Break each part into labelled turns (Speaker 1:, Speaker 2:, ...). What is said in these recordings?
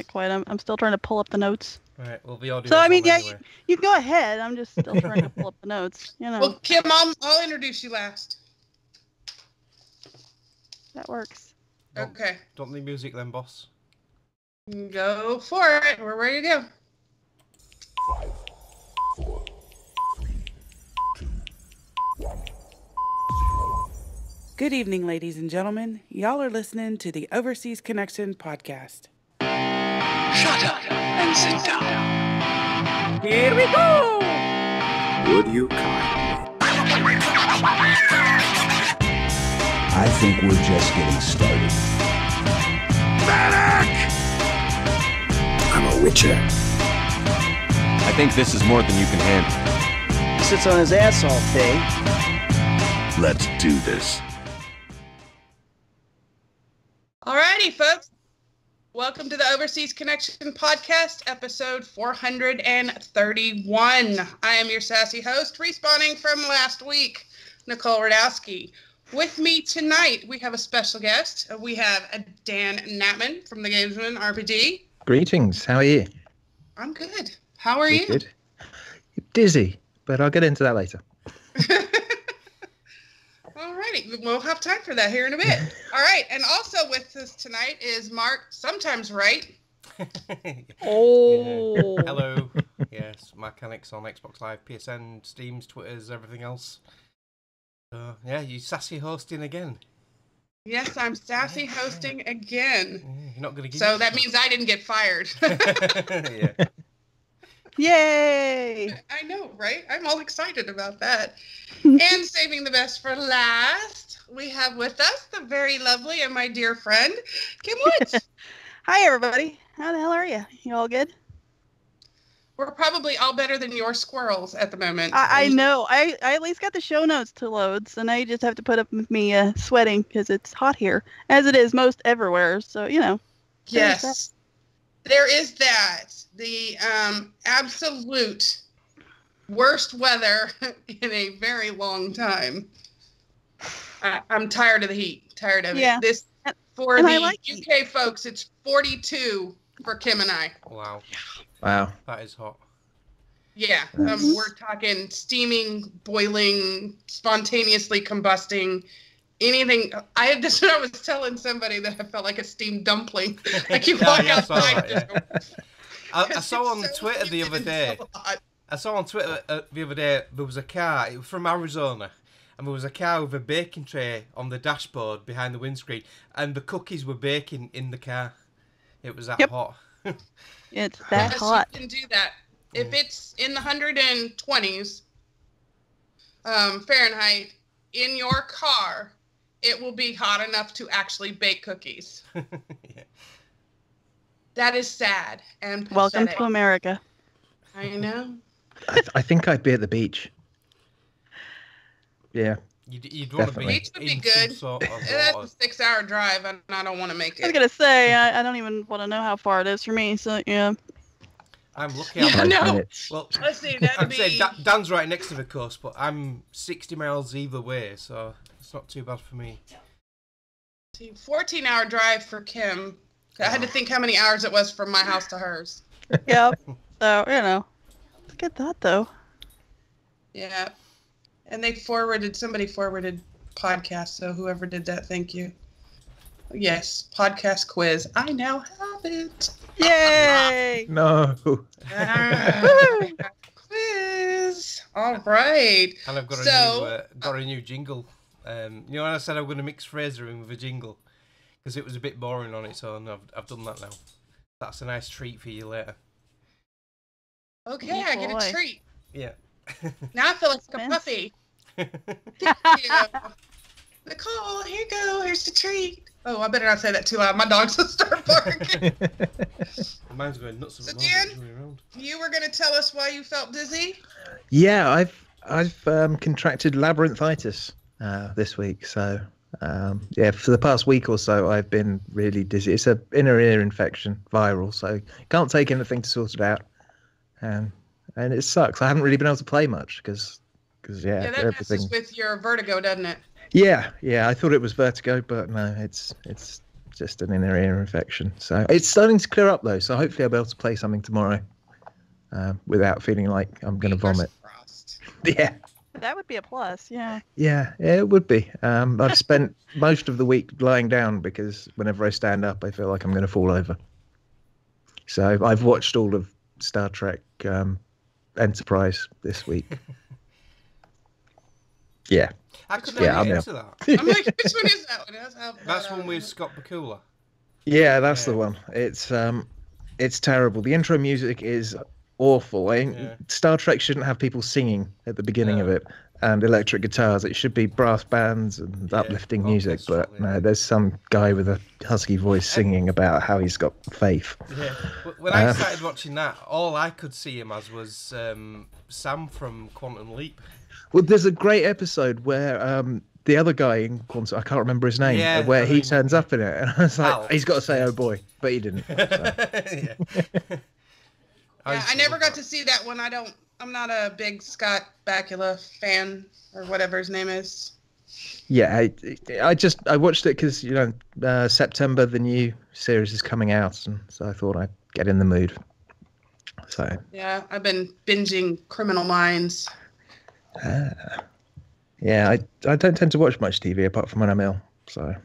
Speaker 1: Not quite. I'm still trying to pull up the notes.
Speaker 2: Right, well, the audio.
Speaker 1: So I mean, yeah,
Speaker 2: anyway.
Speaker 1: you can go ahead. I'm just still trying to pull up the notes. You know.
Speaker 3: Well, Kim, I'll introduce you last.
Speaker 1: That works.
Speaker 3: Okay.
Speaker 2: Don't need music then, boss.
Speaker 3: Go for it. We're ready to go.
Speaker 4: 5, 4, 3, 2, 1, 0.
Speaker 5: Good evening, ladies and gentlemen. Y'all are listening to the Overseas Connection podcast.
Speaker 6: Shut up and sit down.
Speaker 5: Here we go!
Speaker 4: Would you kindly? I think we're just getting started. Medic! I'm a witcher.
Speaker 7: I think this is more than you can handle.
Speaker 6: He sits on his ass all day.
Speaker 4: Let's do this.
Speaker 3: Alrighty, folks. Welcome to the Overseas Connection podcast, episode 431. I am your sassy host, respawning from last week, Nicole Radowski. With me tonight, we have a special guest. We have Dan Natman from the Gamesman RPG.
Speaker 8: Greetings, how are you?
Speaker 3: I'm good. How are you?
Speaker 8: Good. Dizzy, but I'll get into that later.
Speaker 3: Alrighty, we'll have time for that here in a bit. All right, and also with us tonight is Mark, sometimes right.
Speaker 1: Oh.
Speaker 2: Yeah. Hello. Yes, mechanics on Xbox Live, PSN, Steam's, Twitter's, everything else. Yeah, you sassy hosting again.
Speaker 3: Yes, I'm sassy hosting again.
Speaker 2: Yeah, you're not going to give.
Speaker 3: So that means I didn't get fired.
Speaker 2: Yeah.
Speaker 1: Yay!
Speaker 3: I know, right? I'm all excited about that. And saving the best for last, we have with us the very lovely and my dear friend, Kim Woods.
Speaker 1: Hi, everybody. How the hell are you? You all good?
Speaker 3: We're probably all better than your squirrels at the moment.
Speaker 1: I know. I at least got the show notes to load, so now you just have to put up with me sweating because it's hot here, as it is most everywhere. So, you know.
Speaker 3: Yes. There is that. The absolute worst weather in a very long time. I'm tired of the heat. Tired of it. This for
Speaker 1: and
Speaker 3: the
Speaker 1: like
Speaker 3: UK folks, it's 42 for Kim and I.
Speaker 2: Wow.
Speaker 8: Wow.
Speaker 2: That is hot.
Speaker 3: Yeah, we're talking steaming, boiling, spontaneously combusting, anything. I was telling somebody that I felt like a steamed dumpling. Like you walk outside.
Speaker 2: I saw on Twitter the other day. I saw on Twitter the other day there was a car. It was from Arizona, and there was a car with a baking tray on the dashboard behind the windscreen, and the cookies were baking in the car. It was that hot.
Speaker 1: It's that hot.
Speaker 3: You can do that if it's in the 120s Fahrenheit in your car. It will be hot enough to actually bake cookies.
Speaker 2: Yeah.
Speaker 3: That is sad and pathetic.
Speaker 1: Welcome to America.
Speaker 3: I know.
Speaker 8: I think I'd be at the beach. Yeah.
Speaker 2: You'd want to be.
Speaker 3: Beach would be good.
Speaker 2: Sort of
Speaker 3: That's a 6-hour drive, and I don't want to make it.
Speaker 1: I was gonna say I don't even want to know how far it is for me. So yeah.
Speaker 2: I'm lucky.
Speaker 3: Yeah, no.
Speaker 2: Well,
Speaker 3: Let's see. That'd
Speaker 2: I'd say
Speaker 3: be.
Speaker 2: Dan's right next to the coast, but I'm 60 miles either way, so it's not too bad for me.
Speaker 3: 14-hour drive for Kim. I had to think how many hours it was from my house to hers.
Speaker 1: Yep. So you know, look at that though.
Speaker 3: Yeah. And somebody forwarded podcast, so whoever did that, thank you. Yes, podcast quiz. I now have it.
Speaker 1: Yay!
Speaker 8: No.
Speaker 3: Quiz. All right.
Speaker 2: And I've got a new jingle. You know when I said I'm going to mix Fraser in with a jingle? Because it was a bit boring on its own. I've done that now. That's a nice treat for you later.
Speaker 3: Okay, I get a treat.
Speaker 2: Yeah.
Speaker 3: Now I feel like a puppy. Thank you. Nicole, here you go. Here's the treat. Oh, I better not say that too loud. My dogs will start barking.
Speaker 2: Mine's going nuts.
Speaker 3: So Dan, you were going to tell us why you felt dizzy?
Speaker 8: Yeah, I've contracted labyrinthitis this week. So yeah, for the past week or so, I've been really dizzy. It's an inner ear infection, viral. So can't take anything to sort it out, and it sucks. I haven't really been able to play much because
Speaker 3: that messes with your vertigo, doesn't it?
Speaker 8: Yeah. I thought it was vertigo, but no, it's just an inner ear infection. So it's starting to clear up though. So hopefully I'll be able to play something tomorrow without feeling like I'm going to vomit. Yeah.
Speaker 1: That would be a plus, yeah.
Speaker 8: Yeah, it would be. I've spent most of the week lying down because whenever I stand up, I feel like I'm going to fall over. So I've watched all of Star Trek Enterprise this week. Yeah.
Speaker 2: I could never get into that.
Speaker 3: I'm like, which one is that one?
Speaker 2: That's one with Scott Bakula.
Speaker 8: Yeah, that's the one. It's terrible. The intro music is awful. Star Trek shouldn't have people singing at the beginning of it and electric guitars. It should be brass bands and uplifting music. But no, there's some guy with a husky voice singing about how he's got faith.
Speaker 2: Yeah. When I started watching that, all I could see him as was Sam from Quantum Leap.
Speaker 8: Well, there's a great episode where the other guy in Quantum, I can't remember his name, where he turns up in it, and I was like, he's got to say, "Oh boy," but he didn't. So.
Speaker 3: I never got to see that one. I'm not a big Scott Bakula fan or whatever his name is.
Speaker 8: Yeah, I watched it because September the new series is coming out, and so I thought I'd get in the mood. So
Speaker 3: yeah, I've been binging Criminal Minds.
Speaker 8: Yeah, I don't tend to watch much TV apart from when I'm ill. So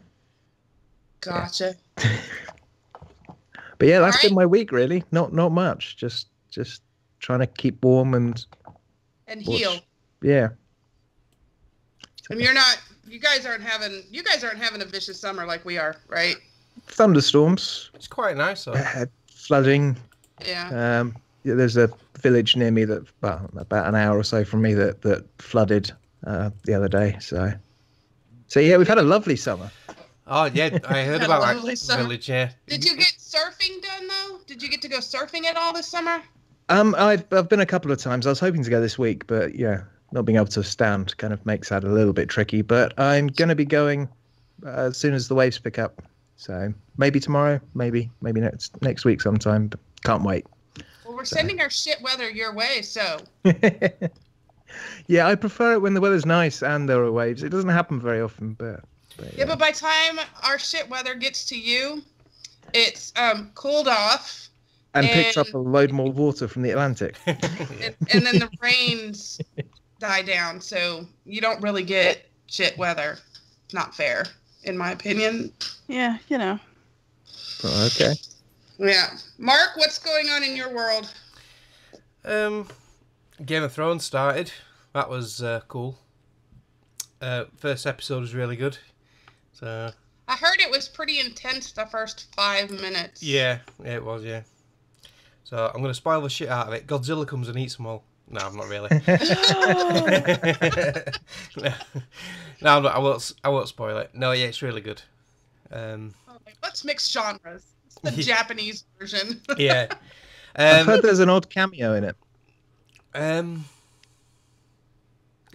Speaker 3: gotcha.
Speaker 8: But yeah, that's been my week really. Not much. Just trying to keep warm and
Speaker 3: heal.
Speaker 8: Yeah.
Speaker 3: And you guys aren't having a vicious summer like we are, right?
Speaker 8: Thunderstorms.
Speaker 2: It's quite nice though. Flooding.
Speaker 3: Yeah.
Speaker 8: There's a village near me that about an hour or so from me that flooded the other day. So yeah, we've had a lovely summer.
Speaker 2: Oh yeah, I heard about that village. Yeah.
Speaker 3: Did you get surfing done though? Did you get to go surfing at all this summer?
Speaker 8: I've been a couple of times. I was hoping to go this week, but yeah, not being able to stand kind of makes that a little bit tricky. But I'm going to be going as soon as the waves pick up. So maybe tomorrow, maybe next week sometime. But can't wait.
Speaker 3: Well, we're sending our shit weather your way, so.
Speaker 8: Yeah, I prefer it when the weather's nice and there are waves. It doesn't happen very often, but
Speaker 3: yeah, but by the time our shit weather gets to you, it's cooled off.
Speaker 8: And picks up a load more water from the Atlantic.
Speaker 3: and then the rains die down, so you don't really get shit weather. It's not fair, in my opinion.
Speaker 1: Yeah,
Speaker 8: Oh, okay.
Speaker 3: Yeah. Mark, what's going on in your world?
Speaker 2: Game of Thrones started. That was cool. First episode was really good. So
Speaker 3: I heard it was pretty intense the first 5 minutes.
Speaker 2: Yeah, it was, yeah. So I'm going to spoil the shit out of it. Godzilla comes and eats them all. No, I'm not really. No, I'm not. I won't spoil it. No, yeah, it's really good.
Speaker 3: Let's mix genres. It's the Japanese version.
Speaker 2: Yeah.
Speaker 8: I've heard there's an odd cameo in it.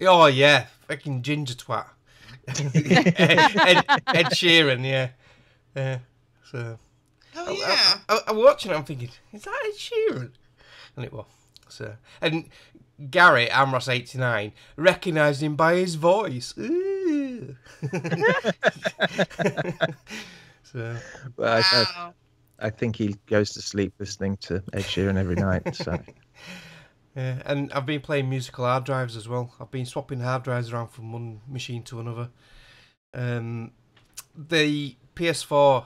Speaker 2: Oh yeah, fucking ginger twat. Ed Sheeran, yeah. So.
Speaker 3: Oh yeah.
Speaker 2: I'm watching it. I'm thinking, is that Ed Sheeran? And it was. So, and Gary Amros89 recognised him by his voice. Ooh. So.
Speaker 8: Well, I think he goes to sleep listening to Ed Sheeran every night. So.
Speaker 2: Yeah, and I've been playing musical hard drives as well. I've been swapping hard drives around from one machine to another. The PS4,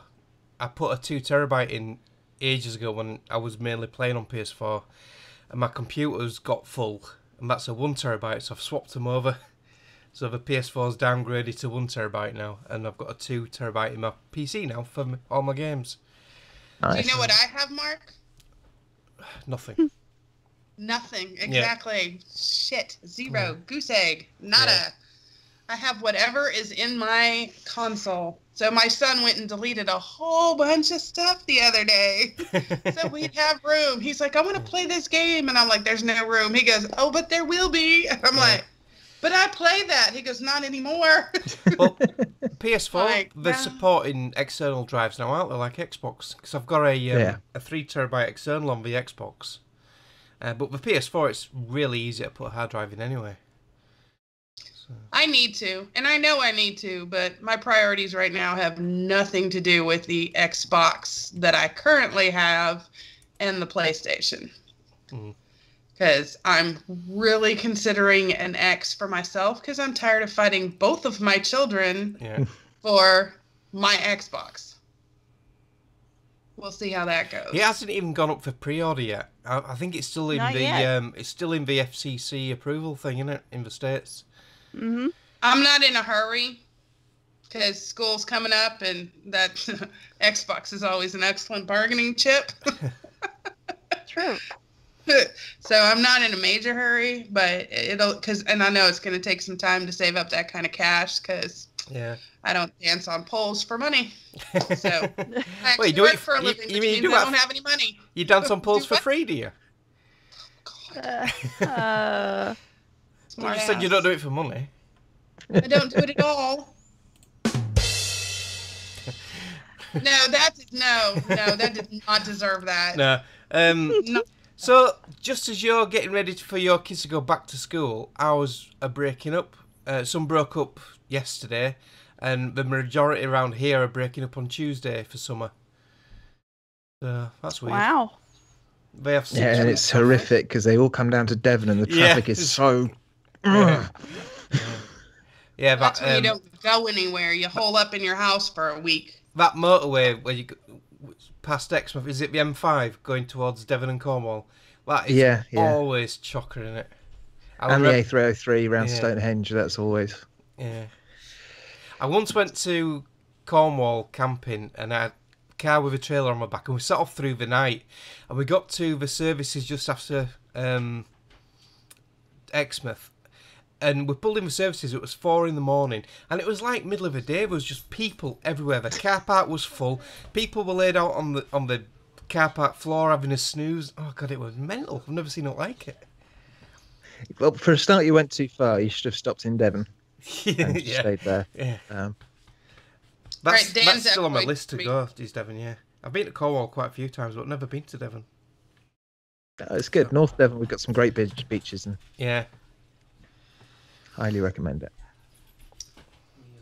Speaker 2: I put a 2 terabyte in ages ago when I was mainly playing on PS4, and my computer's got full, and that's a 1 terabyte, so I've swapped them over. So the PS4's downgraded to 1 terabyte now, and I've got a 2 terabyte in my PC now for all my games.
Speaker 8: Nice.
Speaker 3: Do you know what I have, Mark?
Speaker 2: Nothing.
Speaker 3: Nothing. Exactly. Yeah. Shit. Zero. Goose egg. Nada. Yeah. I have whatever is in my console. So my son went and deleted a whole bunch of stuff the other day. So we'd have room. He's like, I want to play this game. And I'm like, there's no room. He goes, oh, but there will be. And I'm like, but I play that. He goes, not anymore.
Speaker 2: Well, PS4, they're supporting external drives now, aren't they? Like Xbox. Because I've got a 3 terabyte external on the Xbox. But with PS4, it's really easy to put a hard drive in anyway. So.
Speaker 3: I need to, and I know I need to, but my priorities right now have nothing to do with the Xbox that I currently have and the PlayStation. Because I'm really considering an X for myself because I'm tired of fighting both of my children for my Xbox. We'll see how that goes.
Speaker 2: It hasn't even gone up for pre-order yet. I think it's still in it's still in the FCC approval thing, isn't it, in the States?
Speaker 1: Mm-hmm.
Speaker 3: I'm not in a hurry because school's coming up and that Xbox is always an excellent bargaining chip.
Speaker 1: True.
Speaker 3: So I'm not in a major hurry, but and I know it's going to take some time to save up that kind of cash because I don't dance on poles for money. So I
Speaker 2: Wait,
Speaker 3: work for a living, which means I don't have any money.
Speaker 2: You dance on poles for free, do you?
Speaker 3: Smart
Speaker 2: You said you don't do it for money.
Speaker 3: I don't do it at all. that did not deserve that.
Speaker 2: No.
Speaker 3: No.
Speaker 2: So, just as you're getting ready for your kids to go back to school, ours are breaking up. Some broke up yesterday, and the majority around here are breaking up on Tuesday for summer. So, that's weird.
Speaker 1: Wow.
Speaker 2: They have
Speaker 8: and it's horrific because they all come down to Devon and the traffic is so...
Speaker 2: Yeah,
Speaker 3: that's when you don't go anywhere. You hole up in your house for a week.
Speaker 2: That motorway where you go past Exmouth, is it the M5 going towards Devon and Cornwall? That is always chocker, isn't it?
Speaker 8: And the A303 around Stonehenge, that's always...
Speaker 2: Yeah. I once went to Cornwall camping and I had a car with a trailer on my back and we set off through the night and we got to the services just after Exmouth. And we pulled in the services, it was 4 a.m, and it was like middle of the day, there was just people everywhere. The car park was full, people were laid out on the car park floor having a snooze. Oh God, it was mental. I've never seen it like it.
Speaker 8: Well, for a start, you went too far. You should have stopped in Devon and just stayed there.
Speaker 2: Yeah. That's still on my list to go, is Devon, yeah. I've been to Cornwall quite a few times, but never been to Devon.
Speaker 8: It's good. North Devon, we've got some great beaches. And highly recommend it.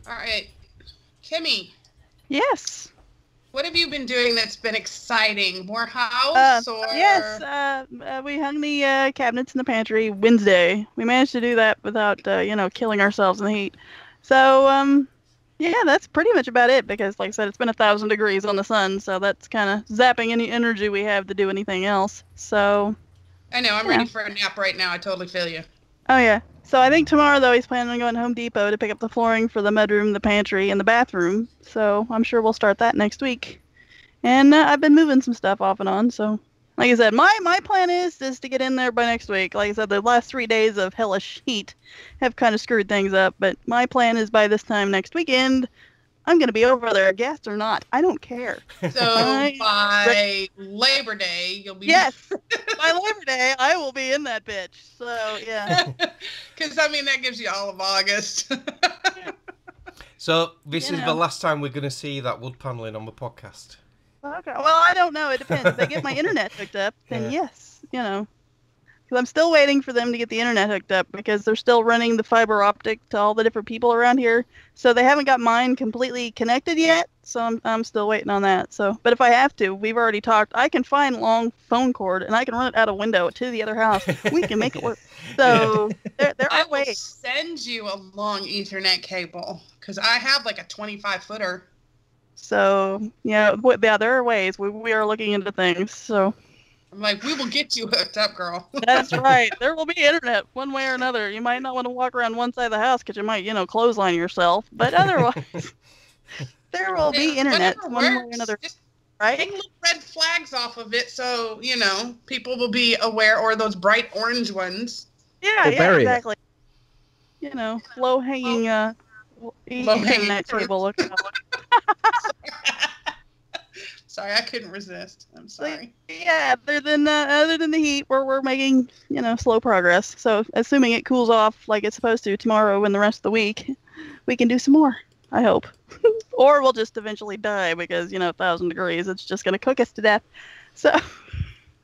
Speaker 3: All right. Kimmy.
Speaker 1: Yes.
Speaker 3: What have you been doing that's been exciting? More house or?
Speaker 1: Yes, we hung the cabinets in the pantry Wednesday. We managed to do that without, killing ourselves in the heat. So, that's pretty much about it because, like I said, it's been 1,000 degrees on the sun, so that's kind of zapping any energy we have to do anything else. So.
Speaker 3: I know, I'm ready for a nap right now. I totally feel you.
Speaker 1: Oh, yeah. So I think tomorrow, though, he's planning on going to Home Depot to pick up the flooring for the mudroom, the pantry, and the bathroom. So I'm sure we'll start that next week. And I've been moving some stuff off and on. So, like I said, my plan is to get in there by next week. Like I said, the last 3 days of hellish heat have kind of screwed things up. But my plan is by this time next weekend, I'm going to be over there, guest or not. I don't care.
Speaker 3: So by Labor Day, you'll be...
Speaker 1: Yes. By Labor Day, I will be in that bitch. So, yeah.
Speaker 3: Because, that gives you all of August.
Speaker 2: So, this is the last time we're going to see that wood paneling on the podcast.
Speaker 1: Okay. Well, I don't know. It depends. If they get my internet hooked up, then yes, Because I'm still waiting for them to get the internet hooked up because they're still running the fiber optic to all the different people around here. So they haven't got mine completely connected yet. So I'm still waiting on that. So, but if I have to, we've already talked. I can find long phone cord and I can run it out a window to the other house. We can make it work. So there are ways. I will
Speaker 3: send you a long Ethernet cable because I have like a 25-footer.
Speaker 1: So there are ways. We are looking into things. So.
Speaker 3: I'm like, we will get you hooked up, girl.
Speaker 1: That's right. There will be internet one way or another. You might not want to walk around one side of the house because you might, clothesline yourself. But otherwise, there will be internet one way or another.
Speaker 3: Just
Speaker 1: right?
Speaker 3: take little red flags off of it so, people will be aware, or those bright orange ones.
Speaker 1: Yeah, exactly. Low-hanging internet cable.
Speaker 3: Sorry, I couldn't resist. I'm sorry.
Speaker 1: Yeah, other than the heat, we're making slow progress. So assuming it cools off like it's supposed to tomorrow and the rest of the week, we can do some more. I hope, or we'll just eventually die because 1,000 degrees. It's just gonna cook us to death. So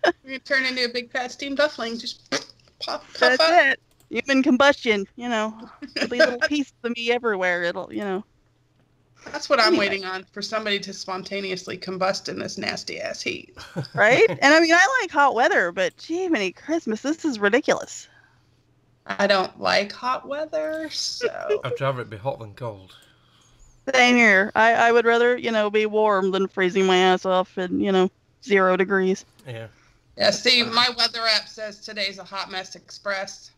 Speaker 3: we're gonna turn into a big fat steamed duffling. Just pop
Speaker 1: that's
Speaker 3: up.
Speaker 1: it. human combustion, there'll be little pieces of me everywhere. It'll,
Speaker 3: That's what I'm waiting on, for somebody to spontaneously combust in this nasty ass heat.
Speaker 1: Right? And I mean, I like hot weather, but gee, many Christmas, this is ridiculous.
Speaker 3: I don't like hot weather, so
Speaker 2: I'd rather it be hot than cold.
Speaker 1: Same here. I would rather, be warm than freezing my ass off at, 0 degrees.
Speaker 2: Yeah.
Speaker 3: Yeah, see, my weather app says today's a hot mess express.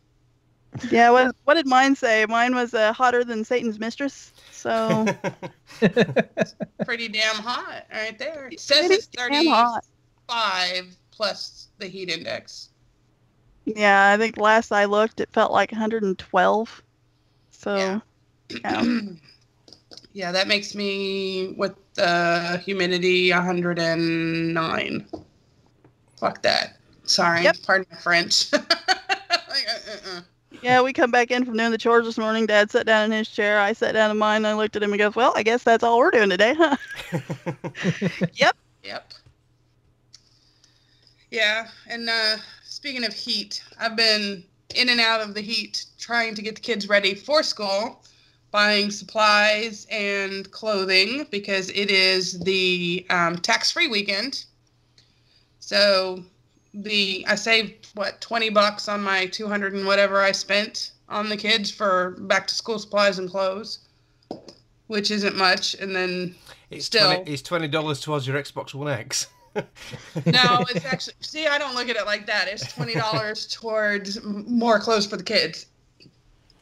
Speaker 1: Yeah, what did mine say? Mine was hotter than Satan's mistress. So
Speaker 3: pretty damn hot right there. It says it's 35 plus the heat index.
Speaker 1: Yeah, I think last I looked, it felt like 112. So, yeah.
Speaker 3: Yeah, that makes me, with the humidity, 109. Fuck that. Sorry.
Speaker 1: Yep.
Speaker 3: Pardon my French.
Speaker 1: Yeah, we come back in from doing the chores this morning. Dad sat down in his chair. I sat down in mine. And I looked at him and goes, well, I guess that's all we're doing today, huh? Yep.
Speaker 3: Yeah, and speaking of heat, I've been in and out of the heat trying to get the kids ready for school, buying supplies and clothing because it is the tax-free weekend. So I saved, $20 on my $200 and whatever I spent on the kids for back-to-school supplies and clothes, which isn't much. And then
Speaker 2: it's $20 towards your Xbox One X.
Speaker 3: No, it's actually, see, I don't look at it like that. It's $20 towards more clothes for the kids.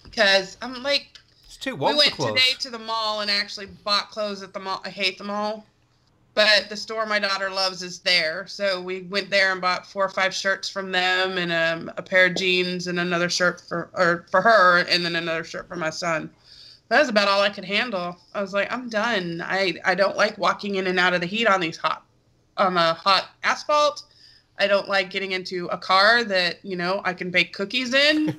Speaker 3: Because I'm like,
Speaker 2: it's too
Speaker 3: we went today to the mall and actually bought clothes at the mall. I hate the mall. But the store my daughter loves is there. So we went there and bought 4 or 5 shirts from them and a pair of jeans and another shirt for her and then another shirt for my son. That was about all I could handle. I was like, I'm done. I don't like walking in and out of the heat on a hot asphalt. I don't like getting into a car that, I can bake cookies in.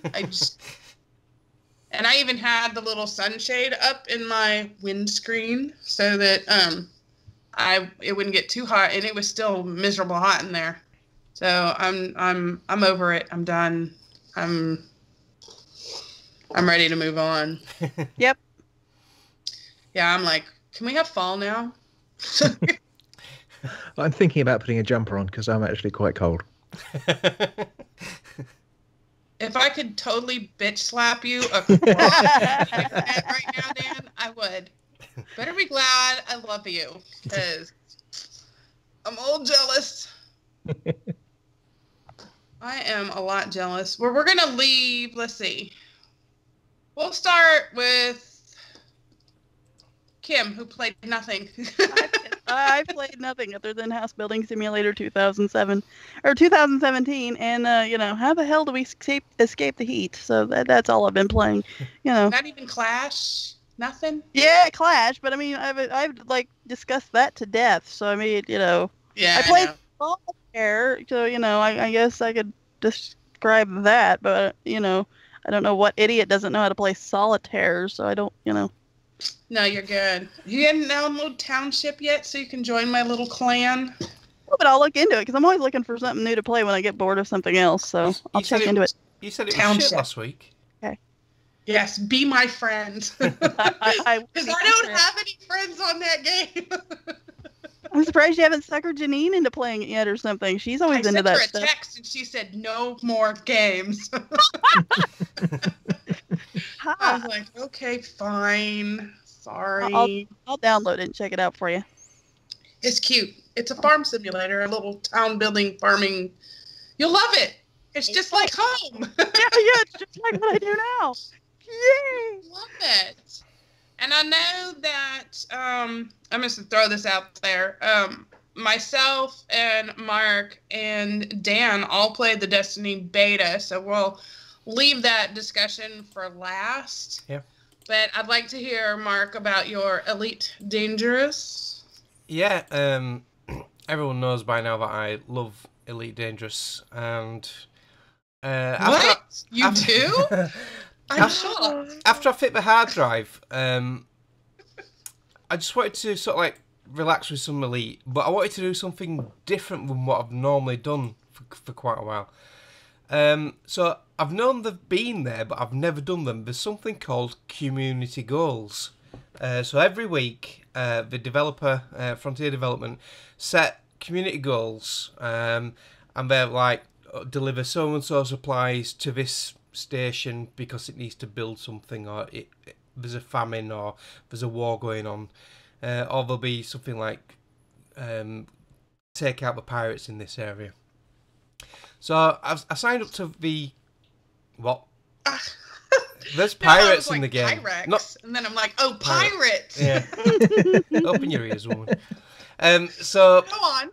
Speaker 3: And I even had the little sunshade up in my windscreen so that it wouldn't get too hot, and it was still miserable hot in there. So I'm over it. I'm done. I'm ready to move on.
Speaker 1: Yep.
Speaker 3: Yeah, I'm like, can we have fall now?
Speaker 8: I'm thinking about putting a jumper on because I'm actually quite cold.
Speaker 3: If I could totally bitch slap you across right now, Dan, I would. Better be glad I love you, because I'm all jealous. I am a lot jealous. We're going to leave, let's see. We'll start with Kim, who played nothing.
Speaker 1: I played nothing other than House Building Simulator 2017, and how the hell do we escape the heat? So that's all I've been playing.
Speaker 3: Not even Clash, nothing.
Speaker 1: Yeah, Clash, but I mean, I've like discussed that to death. So I mean,
Speaker 3: Yeah,
Speaker 1: I played Solitaire, so I guess I could describe that, but I don't know what idiot doesn't know how to play Solitaire, so I don't,
Speaker 3: No, you're good. You hadn't downloaded Township yet, so you can join my little clan?
Speaker 1: But I'll look into it, because I'm always looking for something new to play when I get bored of something else, so I'll check into it.
Speaker 2: You said it was shit last week.
Speaker 1: Okay.
Speaker 3: Yes, be my friend. Because I don't have any friends on that game.
Speaker 1: I'm surprised you haven't suckered Janine into playing it yet or something. She's always into that stuff.
Speaker 3: I sent her a text, and she said, no more games. I was like, okay, fine. Sorry.
Speaker 1: I'll download it and check it out for you.
Speaker 3: It's cute. It's a farm simulator, a little town building farming. You'll love it. It's just like home.
Speaker 1: yeah, it's just like what I do now. Yay!
Speaker 3: Love it. And I know that I'm just going to throw this out there. Myself and Mark and Dan all played the Destiny beta, so we'll leave that discussion for last.
Speaker 2: Yeah.
Speaker 3: But I'd like to hear, Mark, about your Elite Dangerous.
Speaker 2: Yeah, everyone knows by now that I love Elite Dangerous, and
Speaker 3: what? You do? I'm shocked.
Speaker 2: After I fit the hard drive, I just wanted to sort of like relax with some Elite, but I wanted to do something different than what I've normally done for quite a while. So I've known they've been there, but I've never done them. There's something called community goals. So every week, the developer, Frontier Development, set community goals, and they're like, deliver so and so supplies to this station because it needs to build something, or there's a famine, or there's a war going on, or there'll be something like take out the pirates in this area. So I signed up to the what? There's pirates in the game.
Speaker 3: Pyrex, and then I'm like, oh, pirates.
Speaker 2: Yeah. Open your ears, woman. So
Speaker 3: go on.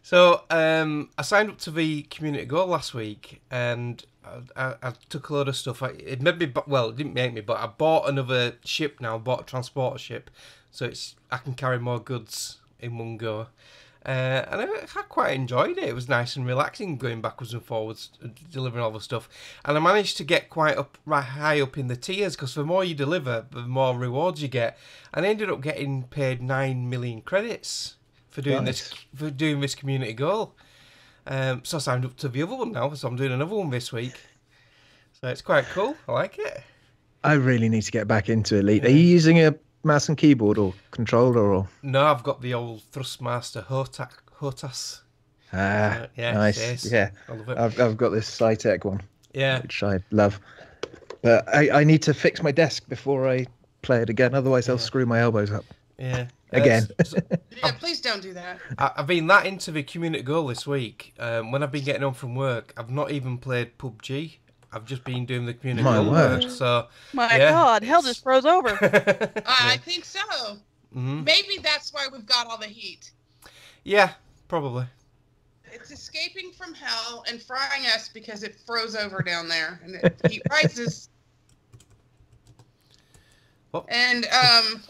Speaker 2: So I signed up to the community goal last week, and I took a load of stuff. It made me, well, it didn't make me, but I bought another ship now. I bought a transporter ship, so I can carry more goods in one go. And I quite enjoyed it. It was nice and relaxing, going backwards and forwards, delivering all the stuff. And I managed to get right high up in the tiers, because the more you deliver, the more rewards you get. And I ended up getting paid 9 million credits for doing this community goal. So I signed up to the other one now, so I'm doing another one this week. So it's quite cool. I like it.
Speaker 8: I really need to get back into Elite. Are you using a mouse and keyboard or controller, or?
Speaker 2: No, I've got the old Thrustmaster HOTAS.
Speaker 8: Yeah, nice. Yeah,
Speaker 2: I love it.
Speaker 8: I've got this Cytec one.
Speaker 2: Yeah,
Speaker 8: which I love. But I need to fix my desk before I play it again. Otherwise, I'll screw my elbows up.
Speaker 2: Yeah.
Speaker 8: Again.
Speaker 3: Yeah, please don't do that.
Speaker 2: I've been that into the community goal this week. When I've been getting home from work, I've not even played PUBG. I've just been doing the community goal work. So,
Speaker 1: God, hell just froze over.
Speaker 3: I think so.
Speaker 2: Mm-hmm.
Speaker 3: Maybe that's why we've got all the heat.
Speaker 2: Yeah, probably.
Speaker 3: It's escaping from hell and frying us because it froze over down there, and the heat rises.
Speaker 2: Well,
Speaker 3: and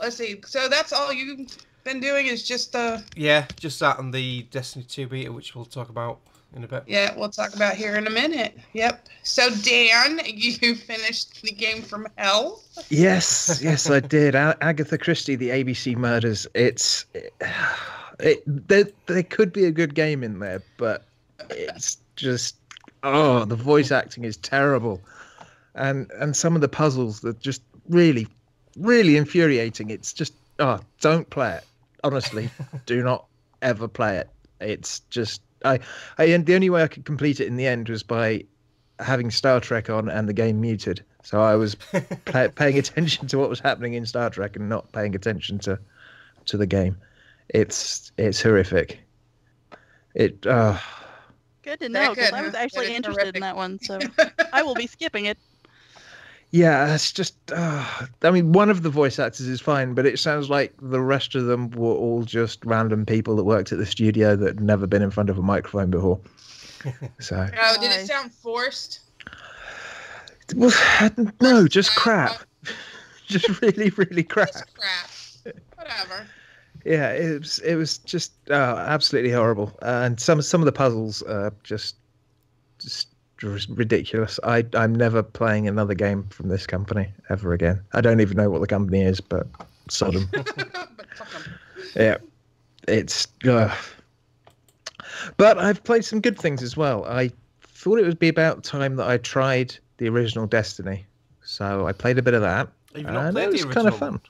Speaker 3: let's see. So that's all you've been doing is just
Speaker 2: just that and the Destiny 2 beta, which we'll talk about in a bit.
Speaker 3: Yeah, we'll talk about here in a minute. Yep. So Dan, you finished the game from hell?
Speaker 8: Yes, I did. Agatha Christie, the ABC Murders. There could be a good game in there, but it's just the voice acting is terrible, and some of the puzzles that just really infuriating. It's just don't play it. Honestly, do not ever play it. It's just the only way I could complete it in the end was by having Star Trek on and the game muted. So I was paying attention to what was happening in Star Trek and not paying attention to the game. It's horrific.
Speaker 1: Good to know, because I was actually interested in that one, so I will be skipping it.
Speaker 8: Yeah, it's just. I mean, one of the voice actors is fine, but it sounds like the rest of them were all just random people that worked at the studio that had never been in front of a microphone before. So.
Speaker 3: Oh, did it sound forced?
Speaker 8: Well, no, just crap. Just really crap.
Speaker 3: Just crap. Whatever.
Speaker 8: Yeah, it was just absolutely horrible, and some of the puzzles are just ridiculous. I'm never playing another game from this company ever again. I don't even know what the company is, but sod 'em. Yeah, it's. But I've played some good things as well. I thought it would be about time that I tried the original Destiny, so I played a bit of that.
Speaker 2: You've not played
Speaker 8: it was kind of fun.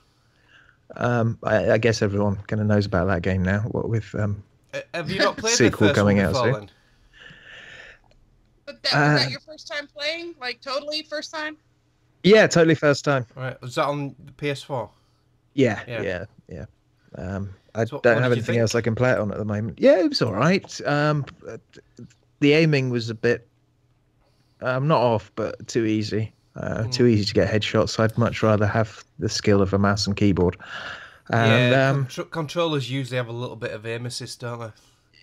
Speaker 8: I guess everyone kind of knows about that game now. What with
Speaker 2: have you not played
Speaker 8: sequel
Speaker 2: the first
Speaker 8: coming
Speaker 2: one
Speaker 8: out
Speaker 2: before,
Speaker 8: soon?
Speaker 2: then?
Speaker 3: But was that your first time playing? Like totally first time?
Speaker 8: Yeah, totally first time.
Speaker 2: Right, was that on the PS4?
Speaker 8: Yeah. I don't have anything else I can play it on at the moment. Yeah, it was all right. The aiming was a bit not off, but too easy. Too easy to get headshots. I'd much rather have the skill of a mouse and keyboard. And,
Speaker 2: controllers usually have a little bit of aim assist, don't they?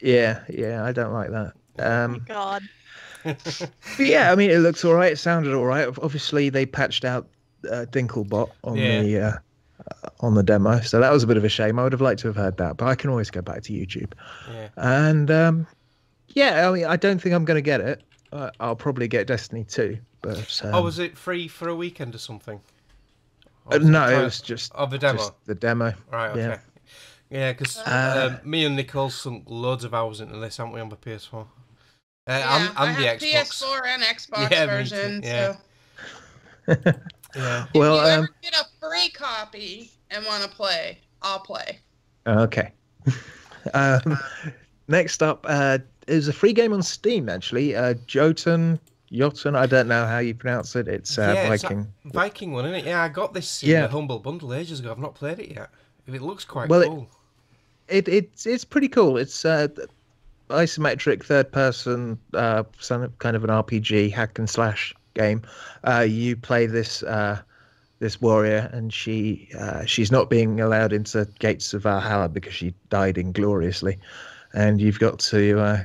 Speaker 8: Yeah, I don't like that.
Speaker 1: Oh my God.
Speaker 8: But yeah, I mean, it looks all right. It sounded all right. Obviously, they patched out Dinklebot on the demo, so that was a bit of a shame. I would have liked to have heard that, but I can always go back to YouTube.
Speaker 2: Yeah.
Speaker 8: And I mean, I don't think I'm going to get it. I'll probably get Destiny 2. But,
Speaker 2: was it free for a weekend or something?
Speaker 8: No, it was just
Speaker 2: the demo.
Speaker 8: Just the demo.
Speaker 2: Right. Okay. Yeah, because me and Nicole sunk loads of hours into this, haven't we, on the PS4? I'm the
Speaker 3: have
Speaker 2: Xbox.
Speaker 3: PS4 and Xbox version.
Speaker 2: Yeah.
Speaker 3: So
Speaker 2: Yeah.
Speaker 8: Well,
Speaker 3: if you ever get a free copy and want to play, I'll play.
Speaker 8: Okay. Next up, it was a free game on Steam, actually. Jotun, I don't know how you pronounce it. It's Viking.
Speaker 2: It's a Viking one, isn't it? Yeah, I got this in the Humble Bundle ages ago. I've not played it yet. It looks quite cool.
Speaker 8: It's pretty cool. It's isometric third person, some kind of an RPG hack and slash game. You play this warrior, and she's not being allowed into Gates of Valhalla because she died ingloriously, and you've got to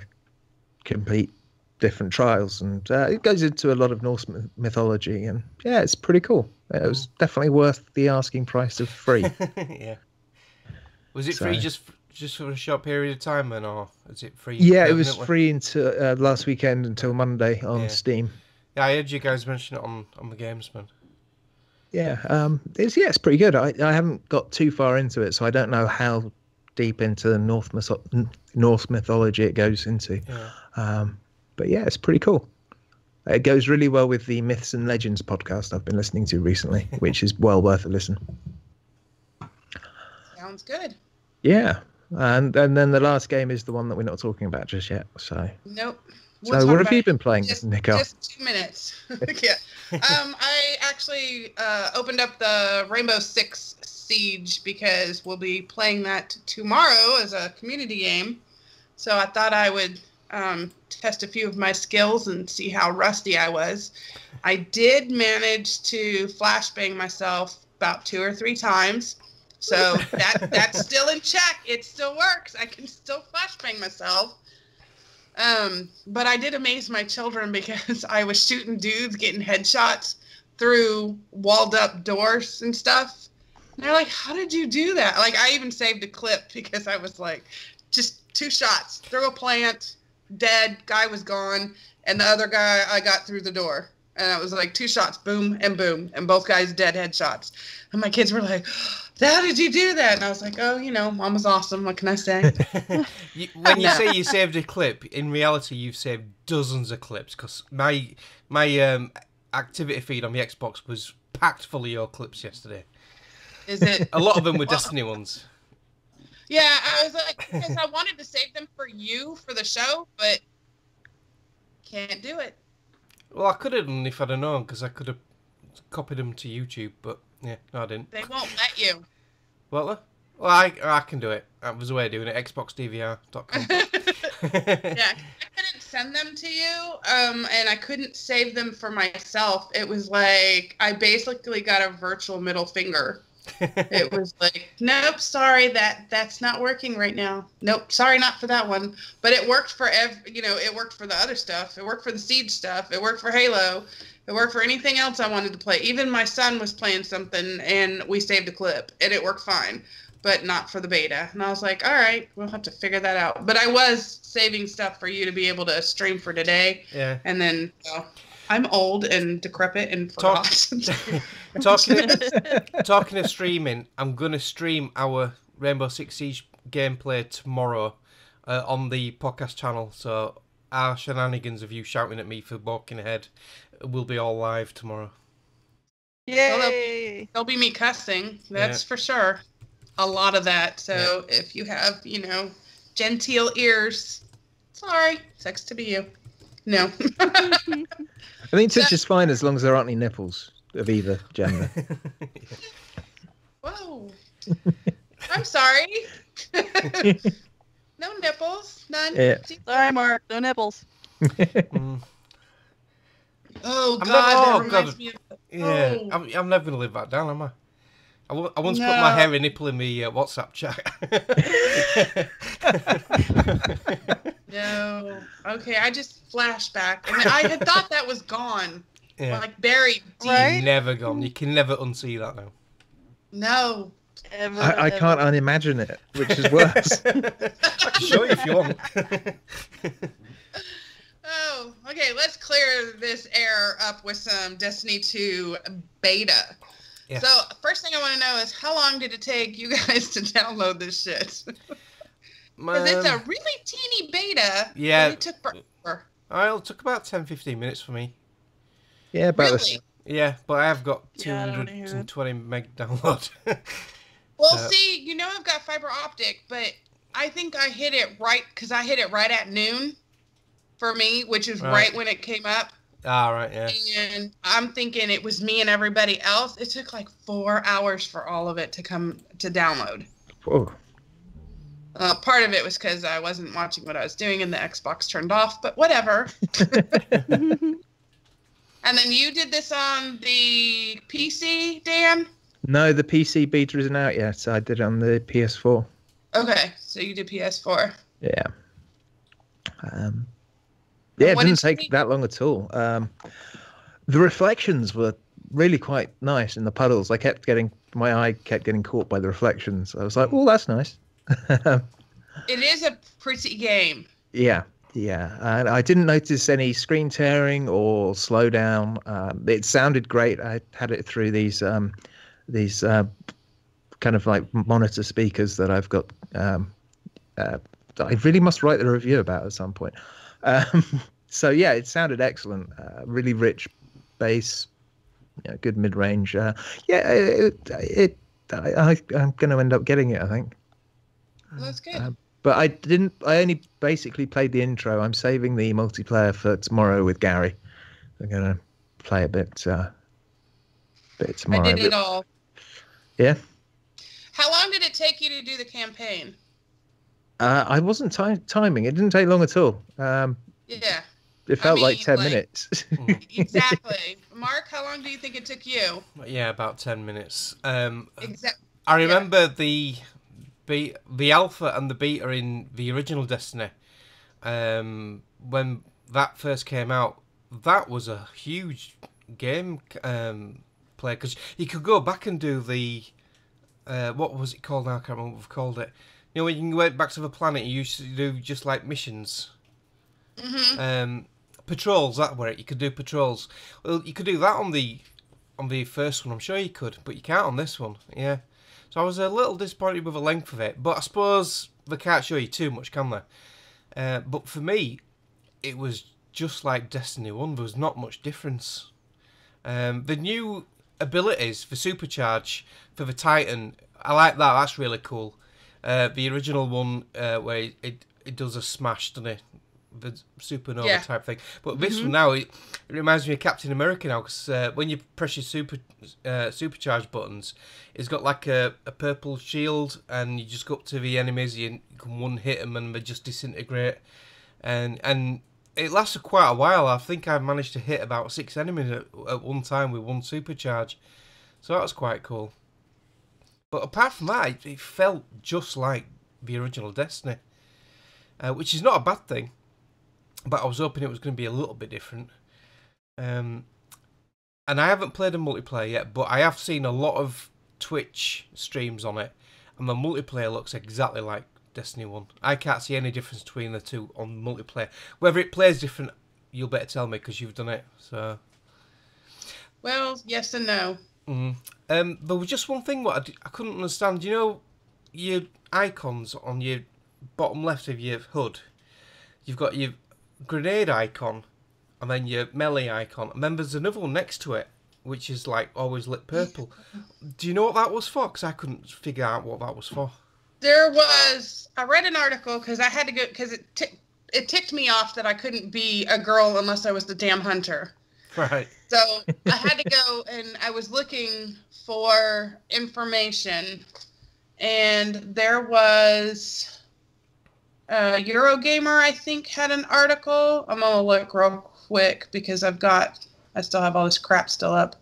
Speaker 8: complete different trials, and it goes into a lot of Norse mythology, and yeah, it's pretty cool. It was definitely worth the asking price of free.
Speaker 2: Yeah. Was it free just for a short period of time, then, or is it free?
Speaker 8: Yeah, it was free until last weekend until Monday on Steam.
Speaker 2: Yeah, I heard you guys mention it on the Gamesman.
Speaker 8: Yeah, it's pretty good. I haven't got too far into it, so I don't know how deep into the Norse mythology it goes into. Yeah. But yeah, it's pretty cool. It goes really well with the Myths and Legends podcast I've been listening to recently, which is well worth a listen.
Speaker 3: Sounds good.
Speaker 8: Yeah, and then the last game is the one that we're not talking about just yet. So
Speaker 3: nope.
Speaker 8: So what have you been playing, Nico?
Speaker 3: Just 2 minutes. Yeah. I actually opened up the Rainbow Six Siege because we'll be playing that tomorrow as a community game. So I thought I would test a few of my skills and see how rusty I was. I did manage to flashbang myself about 2 or 3 times. So that's still in check. It still works. I can still flashbang myself. But I did amaze my children because I was shooting dudes, getting headshots through walled up doors and stuff. And they're like, how did you do that? Like, I even saved a clip because I was like, just 2 shots, through a plant, dead, guy was gone. And the other guy, I got through the door. And it was like 2 shots, boom, and both guys dead headshots. And my kids were like, how did you do that? And I was like, oh, Mom was awesome. What can I say?
Speaker 2: When you say you saved a clip, in reality, you've saved dozens of clips because my activity feed on the Xbox was packed full of your clips yesterday.
Speaker 3: Is it?
Speaker 2: A lot of them were Destiny ones.
Speaker 3: Yeah, I was like, because I wanted to save them for you for the show, but can't do it.
Speaker 2: Well, I could have done if I'd have known because I could have copied them to YouTube, but yeah, no, I didn't.
Speaker 3: They won't let you.
Speaker 2: Well, I can do it. That was a way of doing it. XboxDVR.com.
Speaker 3: Yeah, I couldn't send them to you, and I couldn't save them for myself. It was like I basically got a virtual middle finger. It was like, nope, sorry, that's not working right now. Nope, sorry, not for that one. But it worked for it worked for the other stuff. It worked for the Siege stuff. It worked for Halo. It worked for anything else I wanted to play. Even my son was playing something, and we saved a clip, and it worked fine, but not for the beta. And I was like, all right, we'll have to figure that out. But I was saving stuff for you to be able to stream for today. Yeah. And then, I'm old and decrepit and forgot.
Speaker 2: Talking of streaming, I'm going to stream our Rainbow Six Siege gameplay tomorrow on the podcast channel. So our shenanigans of you shouting at me for walking ahead will be all live tomorrow.
Speaker 3: Yay! Well, there'll be me cussing, that's for sure. A lot of that. So if you have, genteel ears, sorry, sucks to be you. No.
Speaker 8: I think touch is fine as long as there aren't any nipples of either gender.
Speaker 3: Whoa. I'm sorry. No nipples. None.
Speaker 8: Yeah.
Speaker 1: Sorry, Mark. No nipples.
Speaker 3: Oh, God. That reminds me of...
Speaker 2: Yeah. Oh. I'm never going to live that down, am I? I once put my hairy nipple in my WhatsApp chat.
Speaker 3: No. Okay, I just flashed back. And I had thought that was gone. Yeah. Like buried deep.
Speaker 2: Right? Never gone. You can never unsee that now.
Speaker 3: No.
Speaker 8: I can't unimagine it, which is worse.
Speaker 2: I can show you if you want.
Speaker 3: Oh, okay. Let's clear this air up with some Destiny 2 beta. Yes. So, first thing I want to know is how long did it take you guys to download this shit? Because it's a really teeny beta.
Speaker 2: Yeah.
Speaker 3: It took forever.
Speaker 2: It took about 10-15 minutes for me.
Speaker 8: Yeah, about
Speaker 3: Really?
Speaker 2: Yeah, but I have got
Speaker 1: Yeah, I don't wanna hear it.
Speaker 2: 220 meg download.
Speaker 3: Well, see, you know I've got fiber optic, but I think I hit it right because I hit it right at noon for me, which is right when it came up.
Speaker 2: Right, yeah.
Speaker 3: And I'm thinking it was me and everybody else. It took like 4 hours for all of it to come to download.
Speaker 8: Whoa.
Speaker 3: Part of it was because I wasn't watching what I was doing and the Xbox turned off, but whatever. And then you did this on the PC, Dan?
Speaker 8: No, the PC beta isn't out yet, so I did it on the PS4.
Speaker 3: Okay, so you did PS4.
Speaker 8: Yeah. It
Speaker 3: what
Speaker 8: didn't
Speaker 3: did you
Speaker 8: take
Speaker 3: think?
Speaker 8: that long at all. The reflections were really quite nice in the puddles. My eye kept getting caught by the reflections. I was like, oh, that's nice.
Speaker 3: It is a pretty game.
Speaker 8: Yeah. And I didn't notice any screen tearing or slowdown. It sounded great. I had it through these kind of like monitor speakers that I've got. That I really must write the review about at some point. So yeah, it sounded excellent. Really rich bass, good mid-range. I'm going to end up getting it, I think.
Speaker 3: Well, that's good.
Speaker 8: But I only basically played the intro. I'm saving the multiplayer for tomorrow with Gary. I'm going to play a bit tomorrow.
Speaker 3: I did it all.
Speaker 8: Yeah?
Speaker 3: How long did it take you to do the campaign?
Speaker 8: I wasn't timing. It didn't take long at all.
Speaker 3: Yeah.
Speaker 8: It felt like 10 minutes.
Speaker 3: Exactly. Mark, how long do you think it took you?
Speaker 2: Yeah, about 10 minutes.
Speaker 3: Exactly.
Speaker 2: I remember the alpha and the beta in the original Destiny. When that first came out, that was a huge game play, because you could go back and do the what was it called now? I can't remember what we've called it. When you went back to the planet, you used to do just like missions. Patrols, that were it. You could do patrols. Well, you could do that on the first one. I'm sure you could, but you can't on this one. Yeah. So I was a little disappointed with the length of it, but I suppose they can't show you too much, can they? But for me, it was just like Destiny 1. There was not much difference. The new abilities for Supercharge for the Titan, I like that. That's really cool. The original one where it does a smash, doesn't it? The supernova type thing. But this one now, it reminds me of Captain America now, because when you press your supercharge buttons, it's got like a purple shield, and you just go up to the enemies, you can one hit them and they just disintegrate. And it lasted quite a while. I think I managed to hit about 6 enemies at one time with one supercharge. So that was quite cool. But apart from that, it felt just like the original Destiny, which is not a bad thing. But I was hoping it was going to be a little bit different. And I haven't played a multiplayer yet, but I have seen a lot of Twitch streams on it, and the multiplayer looks exactly like Destiny 1. I can't see any difference between the two on multiplayer. Whether it plays different, you'll better tell me, because you've done it. So.
Speaker 3: Well, yes and no.
Speaker 2: There was just one thing what I couldn't understand. Your icons on your bottom left of your HUD, you've got your grenade icon and then your melee icon, and then there's another one next to it which is like always lit purple. Do you know what that was for? Because I couldn't figure out what that was for.
Speaker 3: I read an article because I had to go, because it ticked me off that I couldn't be a girl unless I was the damn hunter.
Speaker 2: Right.
Speaker 3: So I had to go, and I was looking for information, and there was Eurogamer, I think, had an article. I'm gonna look real quick because I still have all this crap still up.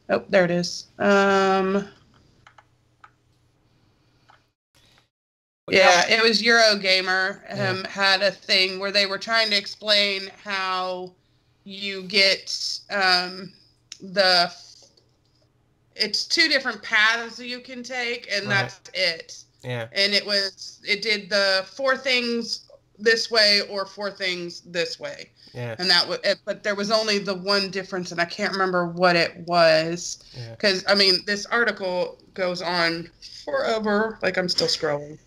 Speaker 3: Oh, there it is. Yeah, it was Eurogamer had a thing where they were trying to explain how you get it's 2 different paths you can take, and that's it.
Speaker 2: Yeah.
Speaker 3: And it did the 4 things this way or 4 things this way.
Speaker 2: Yeah.
Speaker 3: And that was, but there was only the one difference, and I can't remember what it was. Because I mean, this article goes on forever. Like, I'm still scrolling.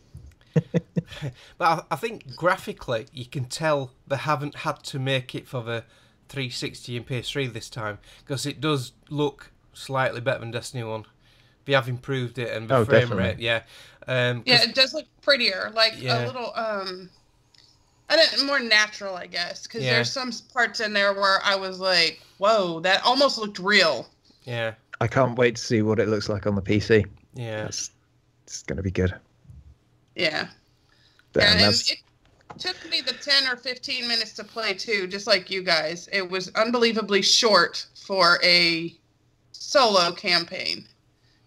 Speaker 2: But I think graphically, you can tell they haven't had to make it for the 360 and PS3 this time, because it does look slightly better than Destiny 1. They have improved it, and the frame
Speaker 8: definitely.
Speaker 2: rate, yeah.
Speaker 3: It does look prettier, like a little, more natural, I guess, because there's some parts in there where I was like, whoa, that almost looked real.
Speaker 2: Yeah.
Speaker 8: I can't wait to see what it looks like on the PC.
Speaker 2: Yeah.
Speaker 8: It's going to be good.
Speaker 3: Yeah.
Speaker 8: And
Speaker 3: And it took me the 10 or 15 minutes to play, too, just like you guys. It was unbelievably short for a solo campaign.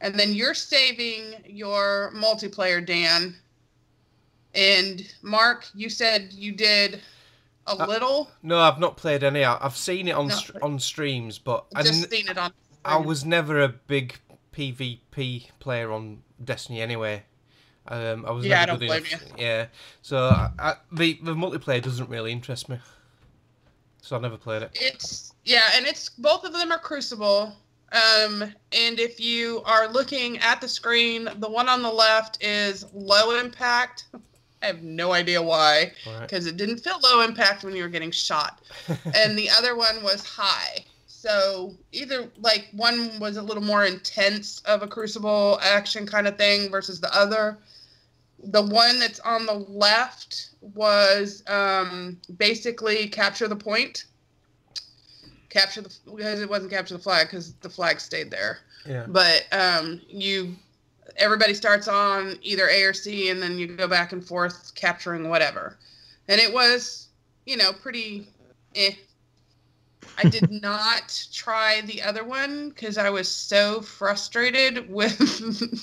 Speaker 3: And then you're saving your multiplayer, Dan. And Mark, you said you did a little?
Speaker 2: No, I've not played any. I've seen it on streams, but
Speaker 3: Seen it on.
Speaker 2: I was never a big PvP player on Destiny anyway. I was never
Speaker 3: I don't
Speaker 2: good
Speaker 3: blame
Speaker 2: enough.
Speaker 3: you.
Speaker 2: Yeah, so the multiplayer doesn't really interest me, so I never played it.
Speaker 3: It's both of them are Crucible. And if you are looking at the screen, the one on the left is low impact. I have no idea why, because it didn't feel low impact when you were getting shot. And the other one was high. So either like one was a little more intense of a Crucible action kind of thing versus the other. The one that's on the left was basically capture the point. Because it wasn't capture the flag, because the flag stayed there.
Speaker 2: Yeah.
Speaker 3: But everybody starts on either A or C, and then you go back and forth capturing whatever. And it was, pretty I did not try the other one because I was so frustrated with